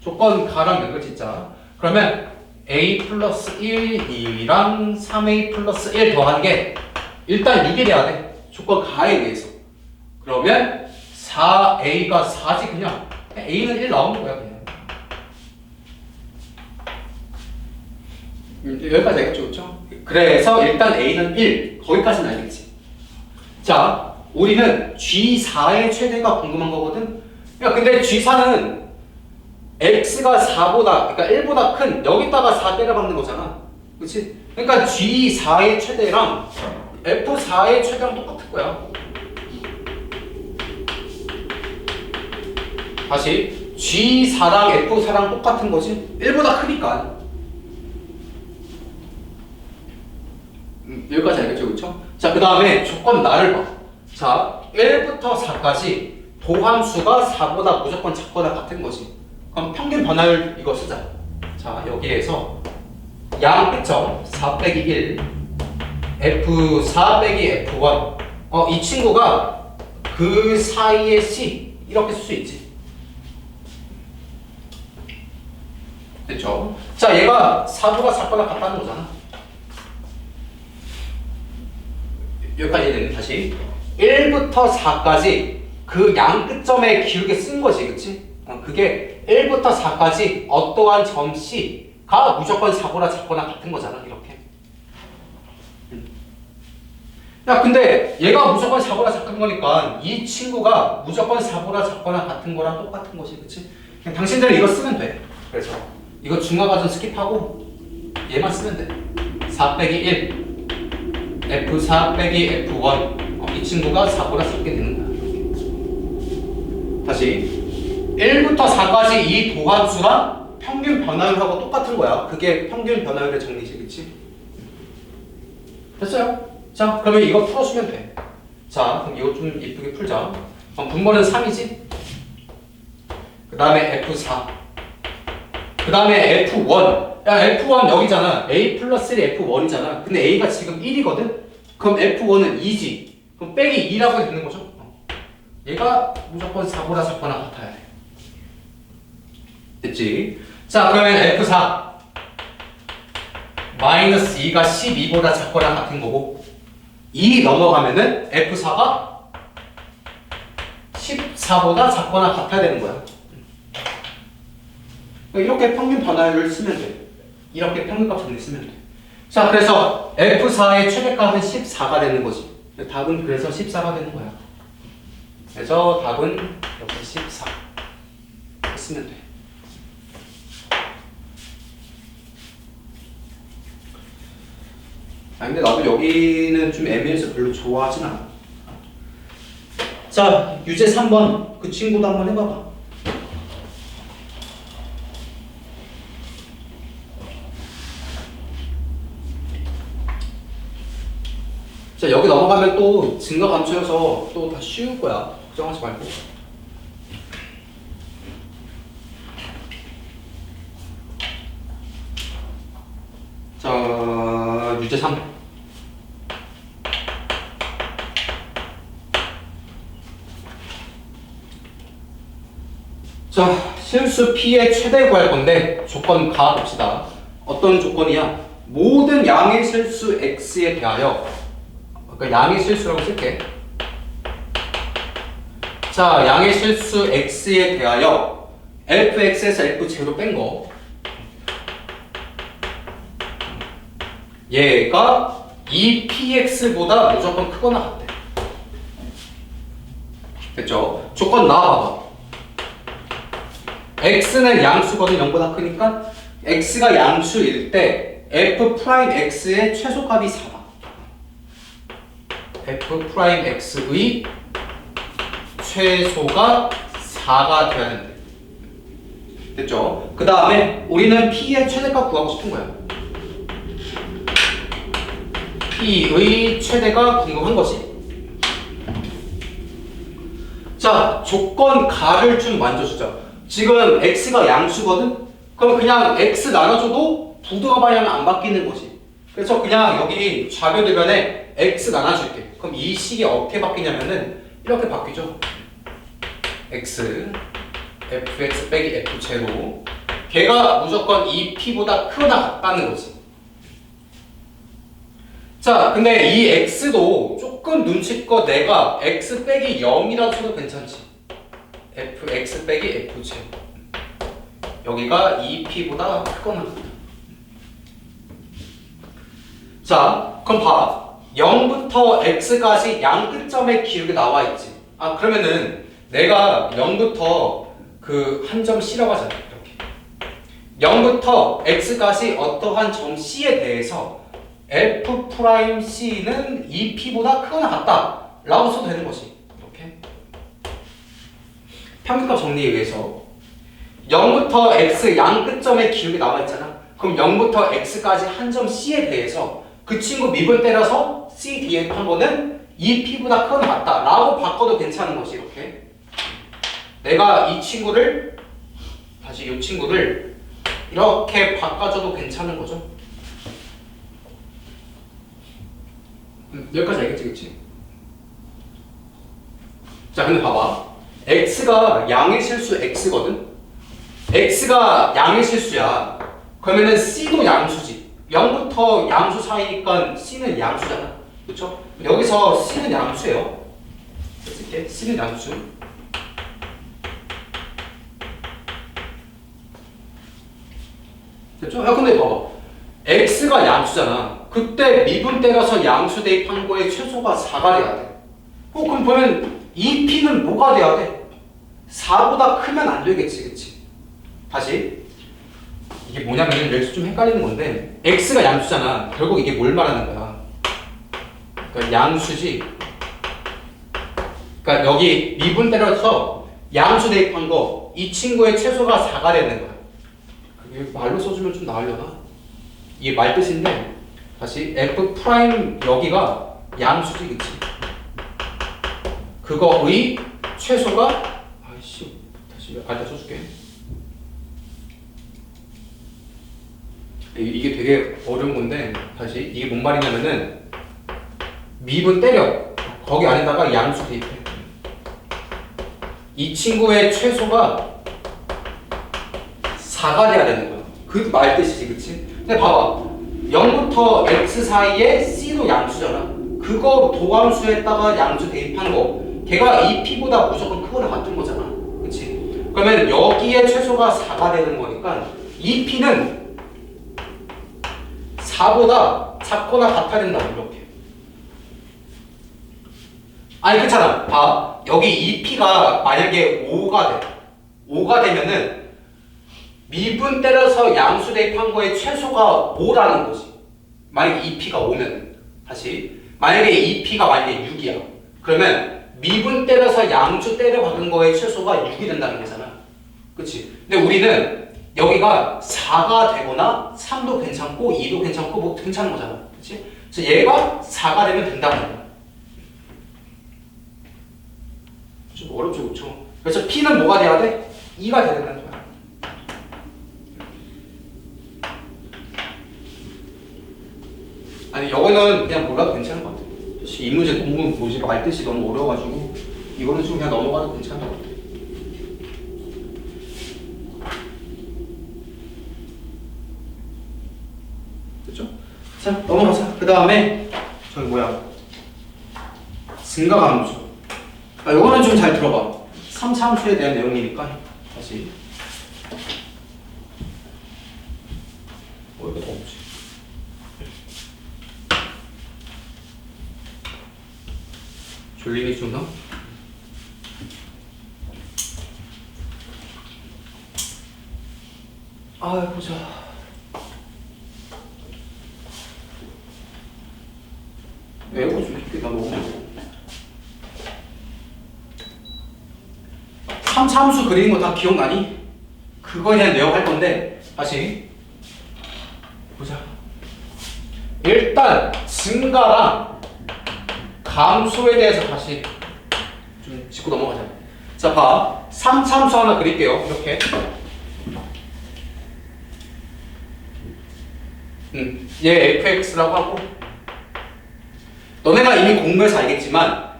조건 가랑 연결 짓자. 그러면 A 플러스 1, 2랑 3A 플러스 1 더한 게 일단 6이 돼야 돼. 조건 가에 의해서. 그러면 4A가 4지 그냥. A는 1 나오는 거야 그냥. 여기까지 알겠죠? 그렇죠? 그래서 일단 A는 1. 거기까지는 알겠지. 자, 우리는 G4의 최대가 궁금한 거거든? 야, 근데 G4는 X가 4보다, 그러니까 1보다 큰, 여기다가 4 때려박는 거잖아. 그치? 그러니까 G4의 최대랑 F4의 최대랑 똑같을 거야. 다시, G4랑 F4랑 똑같은 거지? 1보다 크니까. 여기까지 알겠죠? 그쵸? 자, 그 다음에 조건 나를 봐. 자, 1부터 4까지 도함수가 4보다 무조건 작거나 같은 거지. 그럼 평균 변화율 이거 쓰자. 자, 여기에서 양 끝점 4 빼기 1 F4 빼기 F1 이 친구가 그 사이의 C 이렇게 쓸 수 있지. 됐죠? 자, 얘가 4보다 작거나 같다는 거잖아. 여기까지 되는 다시 1부터 4까지 그 양 끝점에 기울게 쓴 거지, 그치? 그게 1부터 4까지 어떠한 점 C가 무조건 4보다 작거나 같은 거잖아, 이렇게. 야, 근데 얘가 무조건 4보다 작은 거니까 이 친구가 무조건 4보다 작거나 같은 거랑 똑같은 거지, 그치? 그냥 당신들은 이거 쓰면 돼. 그래서 이거 중화 과정 스킵하고 얘만 쓰면 돼. 4 빼기 1 F4 빼기 F1 이 친구가 4보다 작게 되는 거야. 다시 1부터 4까지 이 도함수랑 평균 변화율하고 똑같은 거야. 그게 평균 변화율의 정리지, 그치? 됐어요? 자, 그러면 이거 풀어주면 돼. 자, 그럼 이거 좀 이쁘게 풀자. 그럼 분모는 3이지? 그 다음에 F4 그 다음에 F1 야, F1 여기잖아. A 플러스 1이 F1이잖아. 근데 A가 지금 1이거든? 그럼 F1은 2지. 그럼 빼기 2라고 해도 되는 거죠? 얘가 무조건 4보다 작거나 같아야 돼. 됐지? 자, 그러면 F4 마이너스 2가 12보다 작거나 같은 거고 2 넘어가면은 F4가 14보다 작거나 같아야 되는 거야. 이렇게 평균 변화율을 쓰면 돼. 이렇게 평균값 정리 쓰면 돼. 자, 그래서 F4의 최대값은 14가 되는 거지. 답은 그래서 14가 되는 거야. 그래서 답은 여기 14 쓰면 돼. 아, 근데 나도 여기는 좀 애매해서 별로 좋아하진 않아. 자, 유제 3번 그 친구도 한번 해봐봐. 자, 여기 넘어가면 또 증가 감소여서 또 다 쉬울 거야. 걱정하지 말고. 자, 유제 3. 자, 실수 P의 최대 구할 건데 조건 가 봅시다. 어떤 조건이야? 모든 양의 실수 X에 대하여 그러니까 양의 실수라고 쓸게. 자, 양의 실수 X에 대하여 fx에서 f0 뺀 거 얘가 이 px보다 무조건 크거나 같대. 됐죠? 조건 나와봐봐. x는 양수거든 0보다 크니까 x가 양수일 때 f'x의 최소값이 4다. f'x의 최소가 4가 돼야 된대. 됐죠? 그 다음에 우리는 p의 최대값 구하고 싶은 거야. p의 최대가 궁금한 거지. 자, 조건 가를 좀 만져주자. 지금 x가 양수거든? 그럼 그냥 x 나눠줘도 부등호 방향은 안 바뀌는 거지. 그래서 그냥 여기 좌변대변에 x 나눠줄게. 그럼 이 식이 어떻게 바뀌냐면은 이렇게 바뀌죠. x fx 빼기 f제로 걔가 무조건 이 p보다 크거나 같다는 거지. 자, 근데 이 x도 조금 눈치껏 내가 x 빼기 0이라고 쳐도 괜찮지. fx 빼기 f제 여기가 2p보다 크거나 같다. 자, 그럼 봐봐. 0부터 x까지 양 끝점의 기울기 나와 있지. 아, 그러면은 내가 0부터 그 한 점 C라고 하잖아. 이렇게 0부터 x까지 어떠한 점 C에 대해서 f'C는 2p보다 크거나 같다 라고 써도 되는 거지. 이렇게 평균값 정리에 의해서 0부터 x 양 끝점의 기울기 나와 있잖아. 그럼 0부터 x까지 한 점 C에 대해서 그 친구 미분 때려서 C 뒤에 한 거는 2p보다 크거나 같다 라고 바꿔도 괜찮은 거지. 이렇게 내가 이 친구를 다시 이 친구를 이렇게 바꿔줘도 괜찮은 거죠. 여기까지 알겠지, 그치? 자, 근데 봐봐. x가 양의 실수 x거든? x가 양의 실수야. 그러면은 c도 양수지. 0부터 양수 사이니까 c는 양수잖아. 그쵸? 여기서 c는 양수예요. 쓸게. c는 양수. 됐죠? 야, 근데 봐봐. x가 양수잖아. 그때 미분 때려서 양수 대입한 거에 최소가 4가 돼야 돼. 그럼 보면 2p는 뭐가 돼야 돼? 4보다 크면 안 되겠지, 그치? 다시. 이게 뭐냐면 여기서 좀 헷갈리는 건데 x가 양수잖아. 결국 이게 뭘 말하는 거야? 그러니까 양수지. 그러니까 여기 미분 때려서 양수 대입한 거 이 친구의 최소가 4가 되는 거야. 그게 말로 써주면 좀 나으려나? 이게 말 뜻인데 다시 f 프라임 여기가 양수지, 그치? 그거의 최소가 아이씨 다시 알다 써줄게. 이게 되게 어려운 건데 다시 이게 뭔 말이냐면은 미분 때려 거기 안에다가 양수 대입해. 이 친구의 최소가 4가 돼야 되는 거야. 그 말 뜻이지, 그치? 근데 봐봐. 0부터 x 사이에 c도 양수잖아. 그거 도함수에다가 양수 대입한 거 걔가 2p보다 무조건 크거나 같은 거잖아. 그치? 그러면 여기에 최소가 4가 되는 거니까 2p는 4보다 작거나 같아야 된다고. 이렇게. 아니 그렇잖아. 봐. 여기 2p가 만약에 5가 돼. 5가 되면은 미분 때려서 양수 대입한 거에 최소가 5라는 거지. 만약에 2p가 5면 다시 만약에 2p가 만약에 6이야. 그러면 미분 때려서 양수 때려 박은 거에 최소가 6이 된다는 거잖아. 그치? 근데 우리는 여기가 4가 되거나 3도 괜찮고 2도 괜찮고 뭐 괜찮은 거잖아. 그치? 그래서 얘가 4가 되면 된다는 거야. 좀 어렵죠, 그쵸? 그래서 P는 뭐가 돼야 돼? 2가 돼야 된다는 거야. 아니, 이거는 그냥 몰라도 괜찮은 것 같아. 이 문제 너무 뭐지 말 뜻이 너무 어려워가지고 이거는 좀 그냥 넘어가도 괜찮은 것 같아. 됐죠? 자, 넘어가자. 그 다음에 저기 뭐야? 증가함수. 아, 요거는 좀 잘 들어봐. 3차 함수에 대한 내용이니까 다시. 이거 더 없지. 졸림이 좀 더? 아 보자. 외우고 줄게. 나 너무 외워. 함수 그리는 거 다 기억나니? 그거에 대한 내용 할 건데 다시 보자. 일단 증가랑 감소에 대해서 다시 좀 짚고 넘어가자. 자, 봐. 3참수 하나 그릴게요. 이렇게. 얘 fx라고 하고 너네가 이미 공부해서 알겠지만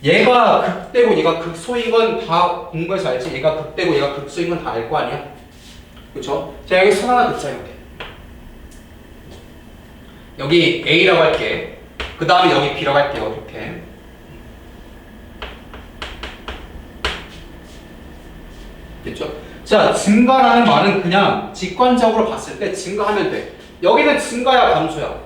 얘가 극대고 얘가 극소인 건 다 공부해서 알지? 얘가 극대고 얘가 극소인 건 다 알 거 아니야? 그쵸? 자, 여기 선 하나 긋자, 이렇게. 여기 A라고 할게. 그 다음에 여기 B라고 할게요, 이렇게. 됐죠? 자, 증가라는 말은 그냥 직관적으로 봤을 때 증가하면 돼. 여기는 증가야, 감소야?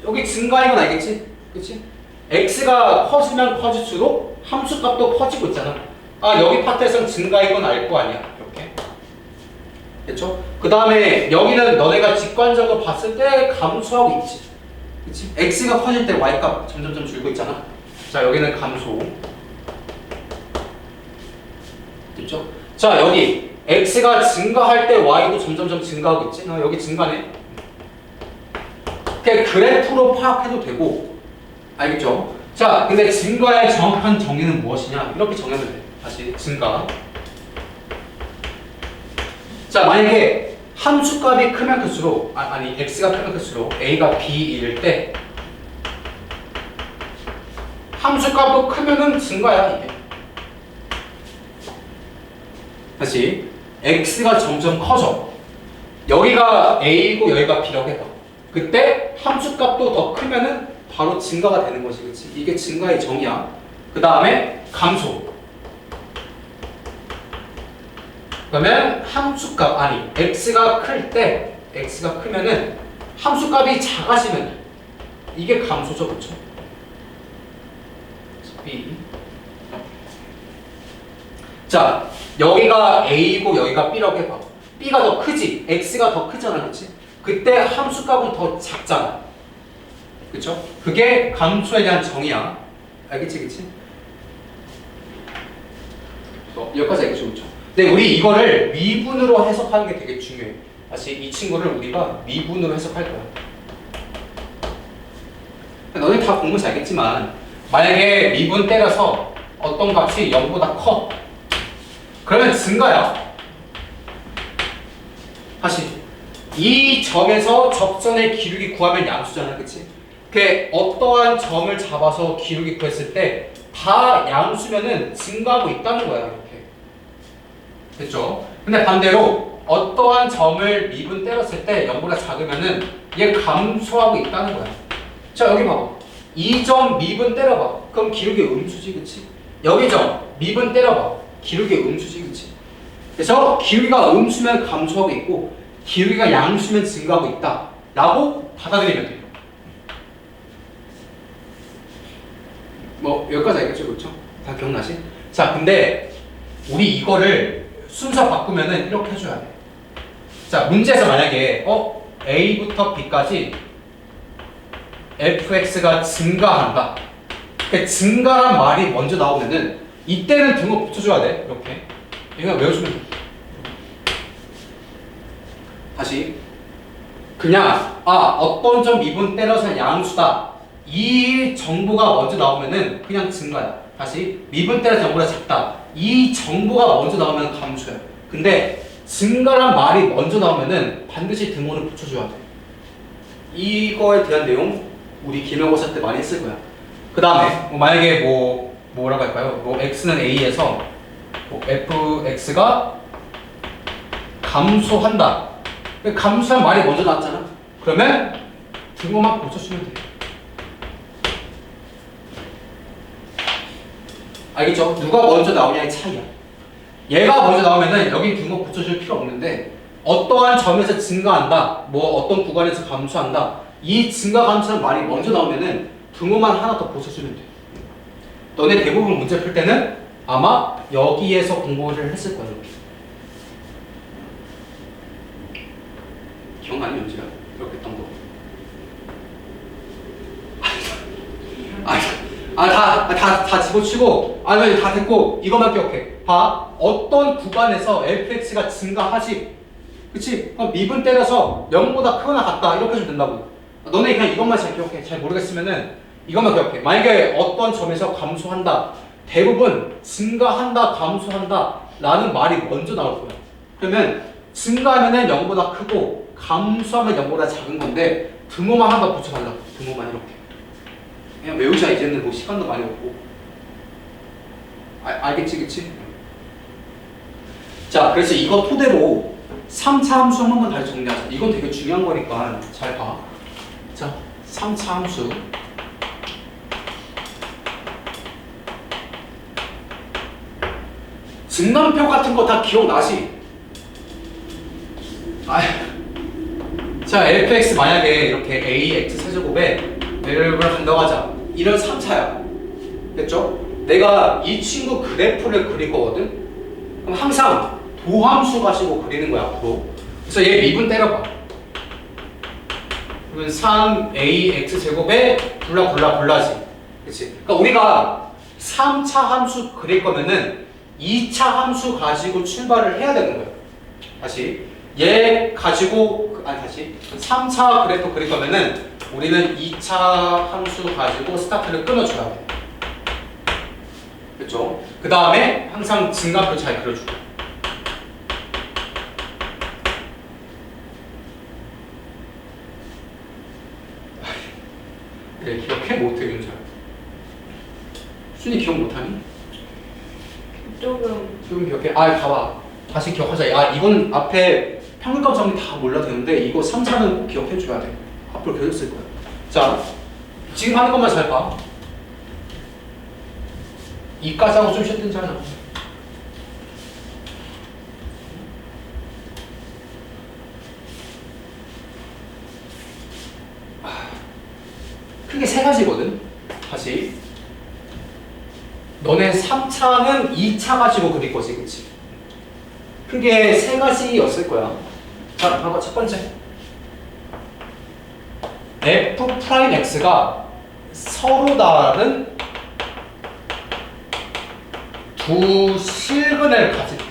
여기 증가인 건 알겠지? 그치? x가 커지면 커질수록 함수값도 커지고 있잖아. 아, 여기 파트에서는 증가인 건 알 거 아니야. 이렇게. 됐죠? 그 다음에 여기는 너네가 직관적으로 봤을 때 감소하고 있지. 그치? x가 커질 때 y값 점점점 줄고 있잖아. 자, 여기는 감소. 됐죠? 자, 여기 x가 증가할 때 y도 점점점 증가하고 있지. 여기 증가네. 그냥 그래프로 파악해도 되고. 알겠죠? 자, 근데 증가의 정확한 정의는 무엇이냐? 이렇게 정하면 돼. 다시 증가. 자, 만약에 함수값이 크면 클수록 아니 x가 크면 클수록 a가 b일 때 함수값도 크면은 증가야 이게. 다시 x가 점점 커져. 여기가 a고 여기가 b라고 해봐. 그때 함수값도 더 크면은 바로 증가가 되는 거지, 그렇지? 이게 증가의 정의야. 그 다음에 감소. 그러면 함수값 아니 x가 클 때 x가 크면은 함수값이 작아지면 이게 감소죠, 그렇죠? b. 자, 여기가 a고 여기가 b라고 해봐. b가 더 크지, x가 더 크잖아, 그렇지? 그때 함수값은 더 작잖아. 그쵸? 그게 감소에 대한 정의야. 알겠지, 그치? 여기까지 알겠죠, 그쵸? 근데 우리 이거를 미분으로 해석하는 게 되게 중요해. 다시 이 친구를 우리가 미분으로 해석할 거야. 너네 다 공부해서 알겠지만 만약에 미분 때려서 어떤 값이 0보다 커. 그러면 증가야. 다시 이 점에서 접선의 기울기 구하면 양수잖아, 그치? 그 어떠한 점을 잡아서 기울기 구했을 때 다 양수면은 증가하고 있다는 거야, 이렇게. 됐죠? 근데 반대로 어떠한 점을 미분 때렸을 때 0보다 작으면은 얘 감소하고 있다는 거야. 자, 여기 봐봐. 이 점 미분 때려봐. 그럼 기울기 음수지, 그치? 여기 점 미분 때려봐. 기울기 음수지, 그치? 그래서 기울기가 음수면 감소하고 있고 기울기가 양수면 증가하고 있다 라고 받아들이면 돼요. 뭐 여기까지 알겠죠? 그렇죠? 다 기억나시? 자, 근데 우리 이거를 순서 바꾸면은 이렇게 해줘야 돼. 자, 문제에서 만약에 A부터 B까지 fx가 증가한다. 그 증가란 말이 먼저 나오면은 이때는 등호 붙여줘야 돼. 이렇게. 이거 외워주면 돼. 다시 그냥 어떤 점 미분 때려서 양수다. 이 정보가 먼저 나오면은 그냥 증가야. 다시 미분 때려서 정보가 작다. 이 정보가 먼저 나오면 감소야. 근데 증가란 말이 먼저 나오면은 반드시 등호를 붙여줘야 돼. 이거에 대한 내용 우리 기말고사 때 많이 했을 거야. 그 다음에 만약에 뭐라고 할까요? x는 a에서 fx가 감소한다. 감소한 말이 먼저 나왔잖아. 그러면 등호만 고쳐주면 돼. 알겠죠? 누가 먼저 나오냐의 차이야. 얘가 먼저 나오면은 여기 등호 붙여줄 필요 없는데 어떠한 점에서 증가한다, 어떤 구간에서 감소한다, 이 증가 감소한 말이 먼저 나오면은 등호만 하나 더 붙여주면 돼. 너네 대부분 문제 풀 때는 아마 여기에서 공부를 했을 거야. 이렇게. 기억나니 연지야? 이렇게 했던 거. 다 집어치고, 아니, 다 됐고, 이것만 기억해. 봐. 어떤 구간에서 fx가 증가하지. 그치? 그럼 미분 때려서 0보다 크거나 같다. 이렇게 해주면 된다고. 너네 그냥 이것만 잘 기억해. 잘 모르겠으면은 이것만 기억해. 만약에 어떤 점에서 감소한다. 대부분 증가한다, 감소한다. 라는 말이 먼저 나올 거야. 그러면 증가하면은 0보다 크고, 감소하면 0보다 작은 건데, 등호만 하나 붙여달라고. 등호만 이렇게. 그냥 외우자. 이제는 뭐 시간도 많이 없고. 알겠지 그치? 자, 그래서 이거 토대로 3차 함수 한 번만 다시 정리하자. 이건 되게 중요한 거니까 잘 봐. 자, 3차 함수. 증감표 같은 거 다 기억나지? 자, fx 만약에 이렇게 ax 세제곱에 배열을 한다고 하자. 이런 3차야. 됐죠? 내가 이 친구 그래프를 그릴 거거든? 그럼 항상 도함수 가지고 그리는 거야, 앞으로. 그래서 얘 미분 때려봐. 그러면 3ax 제곱에 골라지. 그치? 그러니까 우리가 3차 함수 그릴 거면은 2차 함수 가지고 출발을 해야 되는 거야. 다시. 얘 가지고, 다시. 3차 그래프 그릴 거면은 우리는 2차 함수 가지고 스타트를 끊어줘야 돼. 그렇죠? 그 다음에 항상 증감표 잘 그려주고. 그래, 기억해? 못해, 윤서야. 순이 기억 못하니? 조금 기억해. 봐봐. 다시 기억하자. 이건 앞에 평균값 정리 다 몰라도 되는데 이거 3차는 꼭 기억해줘야 돼. 앞으로 계속 쓸 거야. 자, 지금 하는 것만 잘 봐. 이까지 하고 좀 쉬었든지 하자. 크게 세 가지거든. 다시. 너네 3차는 2차 가지고 그릴 거지, 그치? 크게 세 가지였을 거야. 자, 봐봐, 첫 번째. f'x가 서로 다른 두 실근을 가질 때.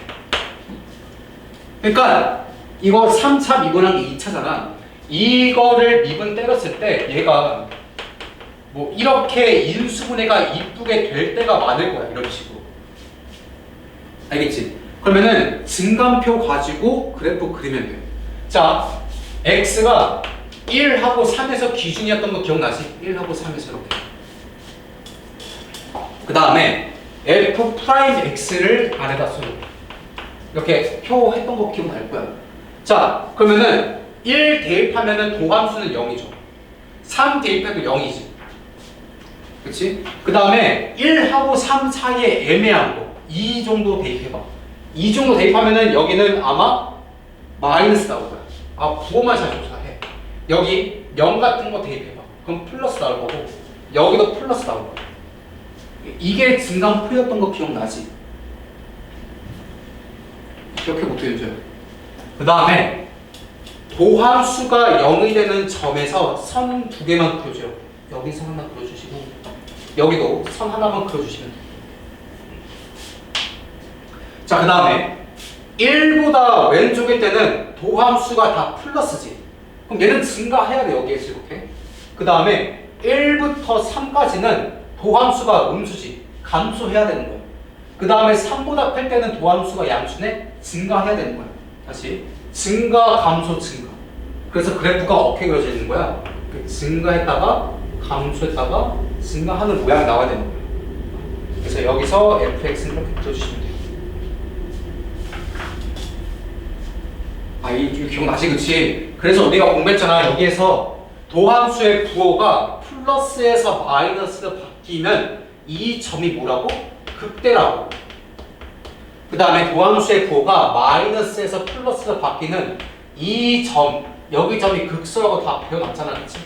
그러니까 이거 3차 미분한 게 2차잖아. 이거를 미분 때렸을 때 얘가 뭐 이렇게 인수분해가 이쁘게 될 때가 많을 거야. 이런 식으로. 알겠지? 그러면은 증감표 가지고 그래프 그리면 돼. 자, x가 1하고 3에서 기준이었던 거 기억나지? 1하고 3에서 이렇게. 그 다음에 f'x를 안에다 써. 이렇게 표 했던 거 기억날 거야. 자, 그러면은 1 대입하면은 도함수는 0이죠. 3 대입해도 0이지. 그치? 그 다음에 1하고 3 사이에 애매한 거 2 정도 대입해봐. 2 정도 대입하면은 여기는 아마 마이너스 나올 거야. 그거만 잘 조사해. 여기 0 같은 거 대입해봐. 그럼 플러스 나올 거고 여기도 플러스 나올 거야. 이게 증감표였던 거 기억나지? 기억해 못해 주세요. 그 다음에 도함수가 0이 되는 점에서 선 두 개만 그려줘요. 여기 선 하나 그려주시고 여기도 선 하나만 그려주시면 돼요. 자, 그 다음에 1보다 왼쪽일 때는 도함수가 다 플러스지. 그럼 얘는 증가해야 돼. 여기에서 이렇게. 그 다음에 1부터 3까지는 도함수가 음수지. 감소해야 되는 거야. 그 다음에 3보다 클 때는 도함수가 양수네. 증가해야 되는 거야. 다시. 증가, 감소, 증가. 그래서 그래프가 어떻게 그려져 있는 거야? 증가했다가 감소했다가 증가하는 모양이 나와야 되는 거야. 그래서 여기서 fx는 이렇게 그려주시면 돼요. 이거 기억나지, 그치? 그래서 우리가 공부했잖아. 여기에서 도함수의 부호가 플러스에서 마이너스로 바뀌면 이 점이 뭐라고? 극대라고. 그 다음에 도함수의 부호가 마이너스에서 플러스로 바뀌는 이 점, 여기 점이 극소라고 다 배워놨잖아, 그치?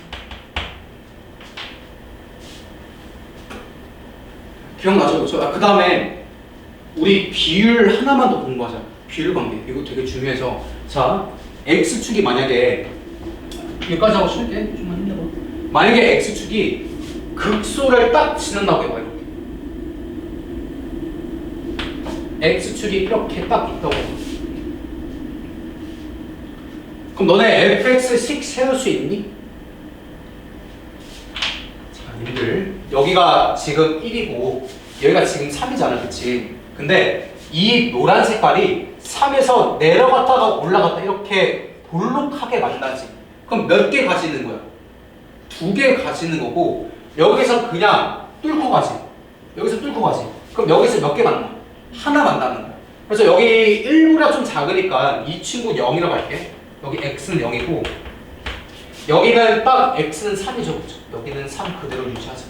기억나죠, 그쵸? 그 다음에 우리 비율 하나만 더 공부하자. 비율 관계. 이거 되게 중요해서. 자, x축이 만약에 여기까지 하고 쉴게. 좀만 힘내봐. 만약에 x축이 극소를 딱 지난다고 해봐. 이렇게. x축이 이렇게 딱 있다고 해봐. 그럼 너네 fx식 세울 수 있니? 자, 님들 여기가 지금 1이고 여기가 지금 3이잖아, 그치? 근데 이 노란 색깔이 3에서 내려갔다가 올라갔다 이렇게 볼록하게 만나지. 그럼 몇 개 가지는 거야? 2개 가지는 거고 여기서 그냥 뚫고 가지. 여기서 뚫고 가지. 그럼 여기서 몇 개 만나? 하나 만나는 거야. 그래서 여기 1보다 좀 작으니까 이 친구 0이라고 할게. 여기 x는 0이고 여기는 딱 x는 3이죠. 그렇죠? 여기는 3 그대로 유지하자.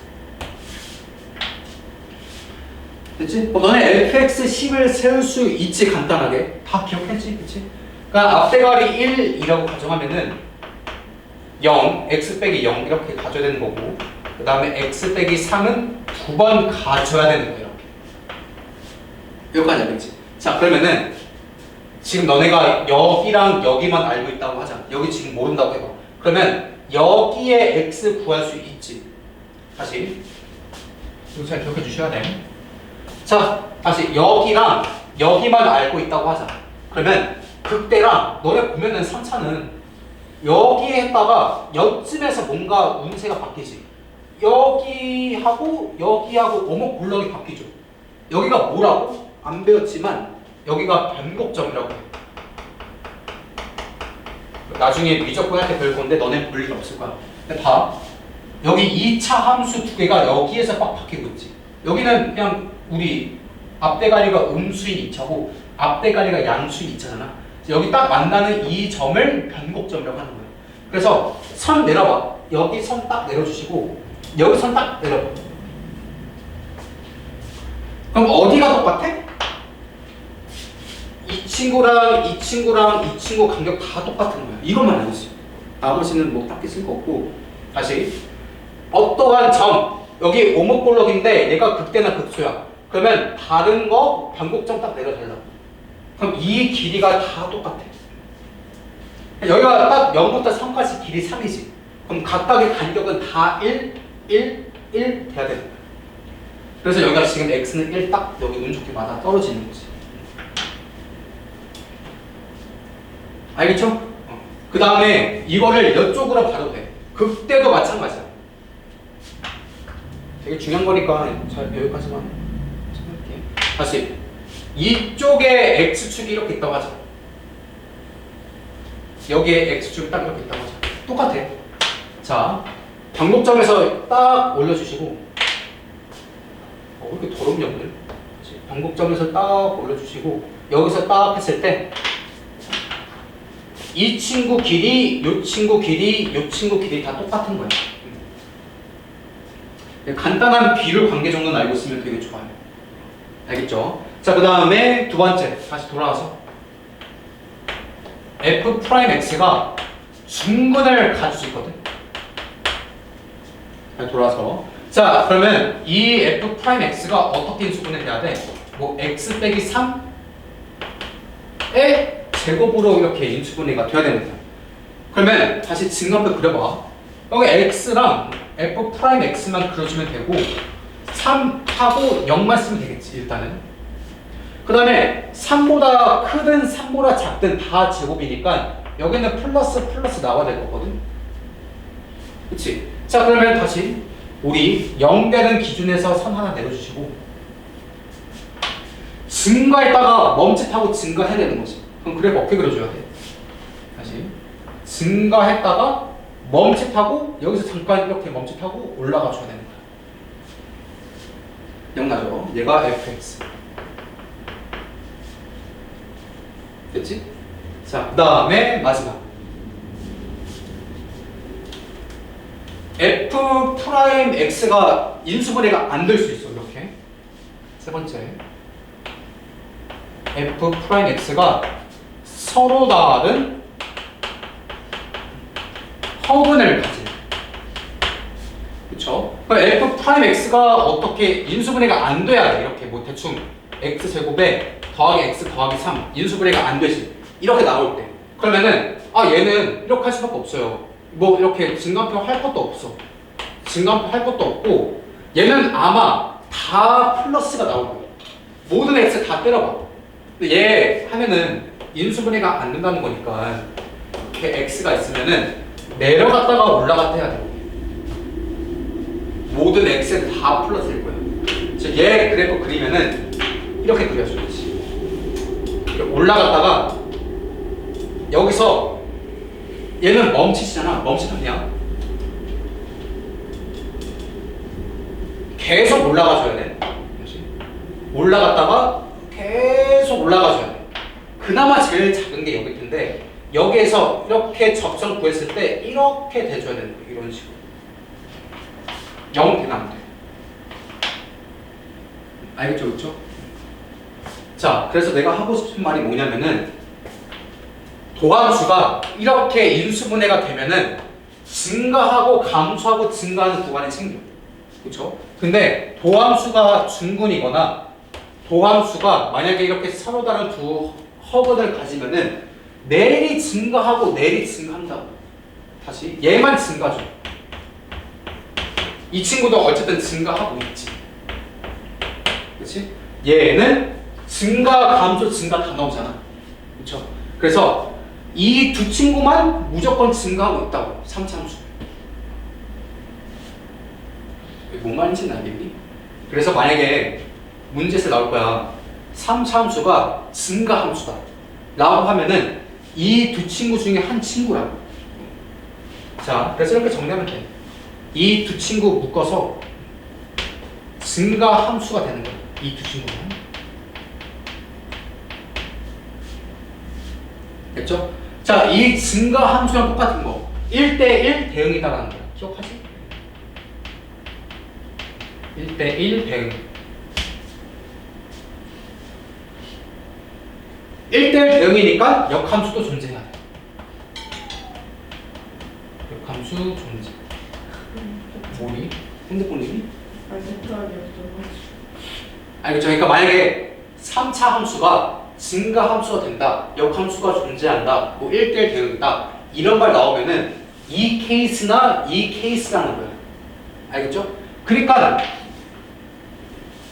됐지? 너네 fx10을 세울 수 있지. 간단하게 다 기억했지, 그치? 그러니까 앞대가리 1이라고 가정하면은 0, x 빼기 0 이렇게 가져야 되는 거고 그 다음에 x 빼기 3은 2번 가져야 되는 거야. 이렇게 여기까지 알겠지? 자, 그러면은 지금 너네가 여기랑 여기만 알고 있다고 하자. 여기 지금 모른다고 해봐. 그러면 여기에 x 구할 수 있지. 다시 이거 잘 기억해 주셔야 돼. 자, 다시 여기랑 여기만 알고 있다고 하자. 그러면 극대랑 너네 보면은 3차는 여기에다가 여쯤에서 뭔가 운세가 바뀌지. 여기하고 여기하고 오목볼록이 바뀌죠. 여기가 뭐라고? 안 배웠지만 여기가 변곡점이라고 해. 나중에 미적분할 때 배울 건데 너네 볼 일 없을 거야. 근데 봐. 여기 2차 함수 두 개가 여기에서 빡 바뀌고 있지. 여기는 그냥 우리 앞대가리가 음수인 2차고 앞대가리가 양수인 2차잖아. 여기 딱 만나는 이 점을 변곡점이라고 하는 거예요. 그래서 선 내려봐. 여기 선 딱 내려주시고 여기 선 딱 내려봐. 그럼 어디가 똑같아? 이 친구랑 이 친구랑 이 친구 간격 다 똑같은 거야. 이것만 알겠어요. 나머지는 뭐 딱히 쓸 거 없고. 다시 어떠한 점 여기 오목볼록인데 얘가 극대나 극소야. 그러면 다른 거 변곡점 딱 내려달라고. 그럼 이 길이가 다 똑같아. 여기가 딱 0부터 3까지 길이 3이지. 그럼 각각의 간격은 다 1, 1, 1 돼야 되는 거야. 그래서 여기가 지금 x는 1 딱 여기 운 좋게 맞아 떨어지는 거지. 알겠죠? 그 다음에 이거를 이쪽으로 봐도 돼. 극대도 마찬가지야. 되게 중요한 거니까 잘 여기까지만 해볼게. 다시 이쪽에 x축이 이렇게 있다고 하자. 여기에 x축이 딱 이렇게 있다고 하자. 똑같아. 자, 변곡점에서 딱 올려주시고 왜 이렇게 더럽냐 오늘? 변곡점에서 딱 올려주시고 여기서 딱 했을 때 이 친구 길이, 요 친구 길이, 요 친구 길이 다 똑같은 거야. 간단한 비율 관계 정도는 알고 있으면 되게 좋아요. 알겠죠? 자, 그 다음에 두 번째 다시 돌아와서 f'x가 중근을 가질 수 있거든. 돌아와서 자, 그러면 이 f'x가 어떻게 인수분해 돼야 돼? 뭐 x 빼기 3의 제곱으로 이렇게 인수분해가 돼야 됩니다. 그러면 다시 증가표 그려봐. 여기 x랑 f'x만 그려주면 되고 3하고 0만 쓰면 되겠지 일단은. 그 다음에 3보다 크든 3보다 작든 다 제곱이니까 여기는 플러스 나와야 될 거거든. 그치? 자, 그러면 다시 우리 0 되는 기준에서 선 하나 내려주시고 증가했다가 멈칫하고 증가해야 되는 거지. 그럼 그래프 어떻게 그려줘야 돼? 다시 증가했다가 멈칫하고 여기서 잠깐 이렇게 멈칫하고 올라가 줘야 되는 거야. 기억나죠? 얘가 fx. 됐지? 자, 그 다음에 마지막 f'x가 인수분해가 안 될 수 있어. 이렇게 세 번째 f'x가 서로 다른 허근을 가진. 그쵸? 그럼 f'x가 어떻게 인수분해가 안 돼야 돼. 이렇게 뭐 대충 x제곱에 더하기 x 더하기 3 인수분해가 안 되지. 이렇게 나올 때 그러면은 얘는 이렇게 할 수밖에 없어요. 뭐 이렇게 증간표 할 것도 없어. 증간표 할 것도 없고 얘는 아마 다 플러스가 나올 거야. 모든 x 다 때려봐. 근데 얘 하면은 인수분해가 안 된다는 거니까 이렇게 x가 있으면은 내려갔다가 올라갔다 해야 돼. 모든 x는 다 플러스일 거야. 그래서 얘 그래프 그리면은 이렇게 그려줘야지. 이렇게 올라갔다가 여기서 얘는 멈칫이잖아. 멈칫하냐? 계속 올라가줘야 돼. 그렇지? 올라갔다가 계속 올라가줘야 돼. 그나마 제일 작은 게 여기 텐데 여기에서 이렇게 접점 구했을 때 이렇게 돼줘야 되는 거야. 이런 식으로. 0 되면 안 돼. 알겠죠? 그렇죠? 자, 그래서 내가 하고 싶은 말이 뭐냐면은 도함수가 이렇게 인수분해가 되면은 증가하고 감소하고 증가하는 구간이 생겨. 그렇죠? 근데 도함수가 중근이거나 도함수가 만약에 이렇게 서로 다른 두 허근을 가지면은 내리 증가하고 내리 증가한다. 다시 얘만 증가죠. 이 친구도 어쨌든 증가하고 있지. 그렇지? 얘는 증가, 감소, 증가 다 나오잖아. 그렇죠? 그래서 이 두 친구만 무조건 증가하고 있다고. 3차 함수. 뭔 말인지는 알겠니? 그래서 만약에 문제에서 나올 거야. 3차 함수가 증가 함수다 라고 하면은 이 두 친구 중에 한 친구라고. 자, 그래서 이렇게 정리하면 돼. 이 두 친구 묶어서 증가 함수가 되는 거야. 이 두 친구는. 됐죠? 자, 이 증가 함수랑 똑같은 거. 1대1 대응이다라는 거야. 기억하지? 1대1 대응. 1대1 대응이니까 역함수도 존재해야 돼. 역함수 존재. 뭐니? 핸드폰이니? 아니 lecture이었죠. 알겠죠? 그러니까 만약에 3차 함수가 증가 함수가 된다, 역함수가 존재한다, 뭐 1대1 대응이다 이런 말 나오면은 이 케이스나 이 케이스라는 거야. 알겠죠? 그러니까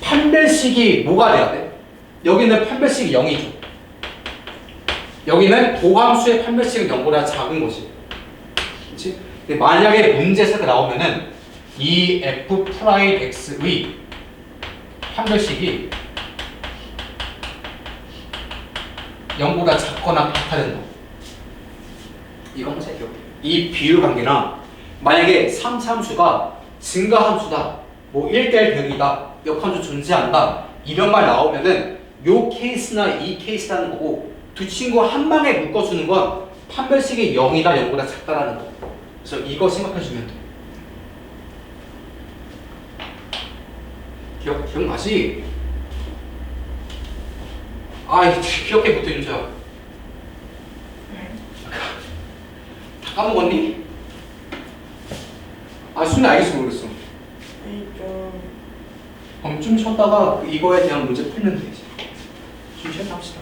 판별식이 뭐가 돼야 돼? 여기는 판별식이 0이죠. 여기는 도함수의 판별식은 0보다 작은 것이. 그렇지? 근데 만약에 문제에서 나오면은 이 f'(x의) 판별식이 0보다 작거나 같아진다. 이건 잘 기억해. 이 비율 관계랑 만약에 3차 함수가 증가 함수다, 뭐 1대1 대응이다, 역함수 존재한다 이런 말 나오면은 요 케이스나 이 케이스라는 거고 두 친구 한 방에 묶어주는 건 판별식이 0이다 0보다 작다라는 거. 그래서 이거 생각해주면 돼. 기억나지? 아, 기억해 못해 윤서야. 다 까먹었니? 아, 순위 알겠어 모르겠어. 그럼 좀 쉬었다가 이거에 대한 문제 풀면 되지. 좀 쉬었다 합시다.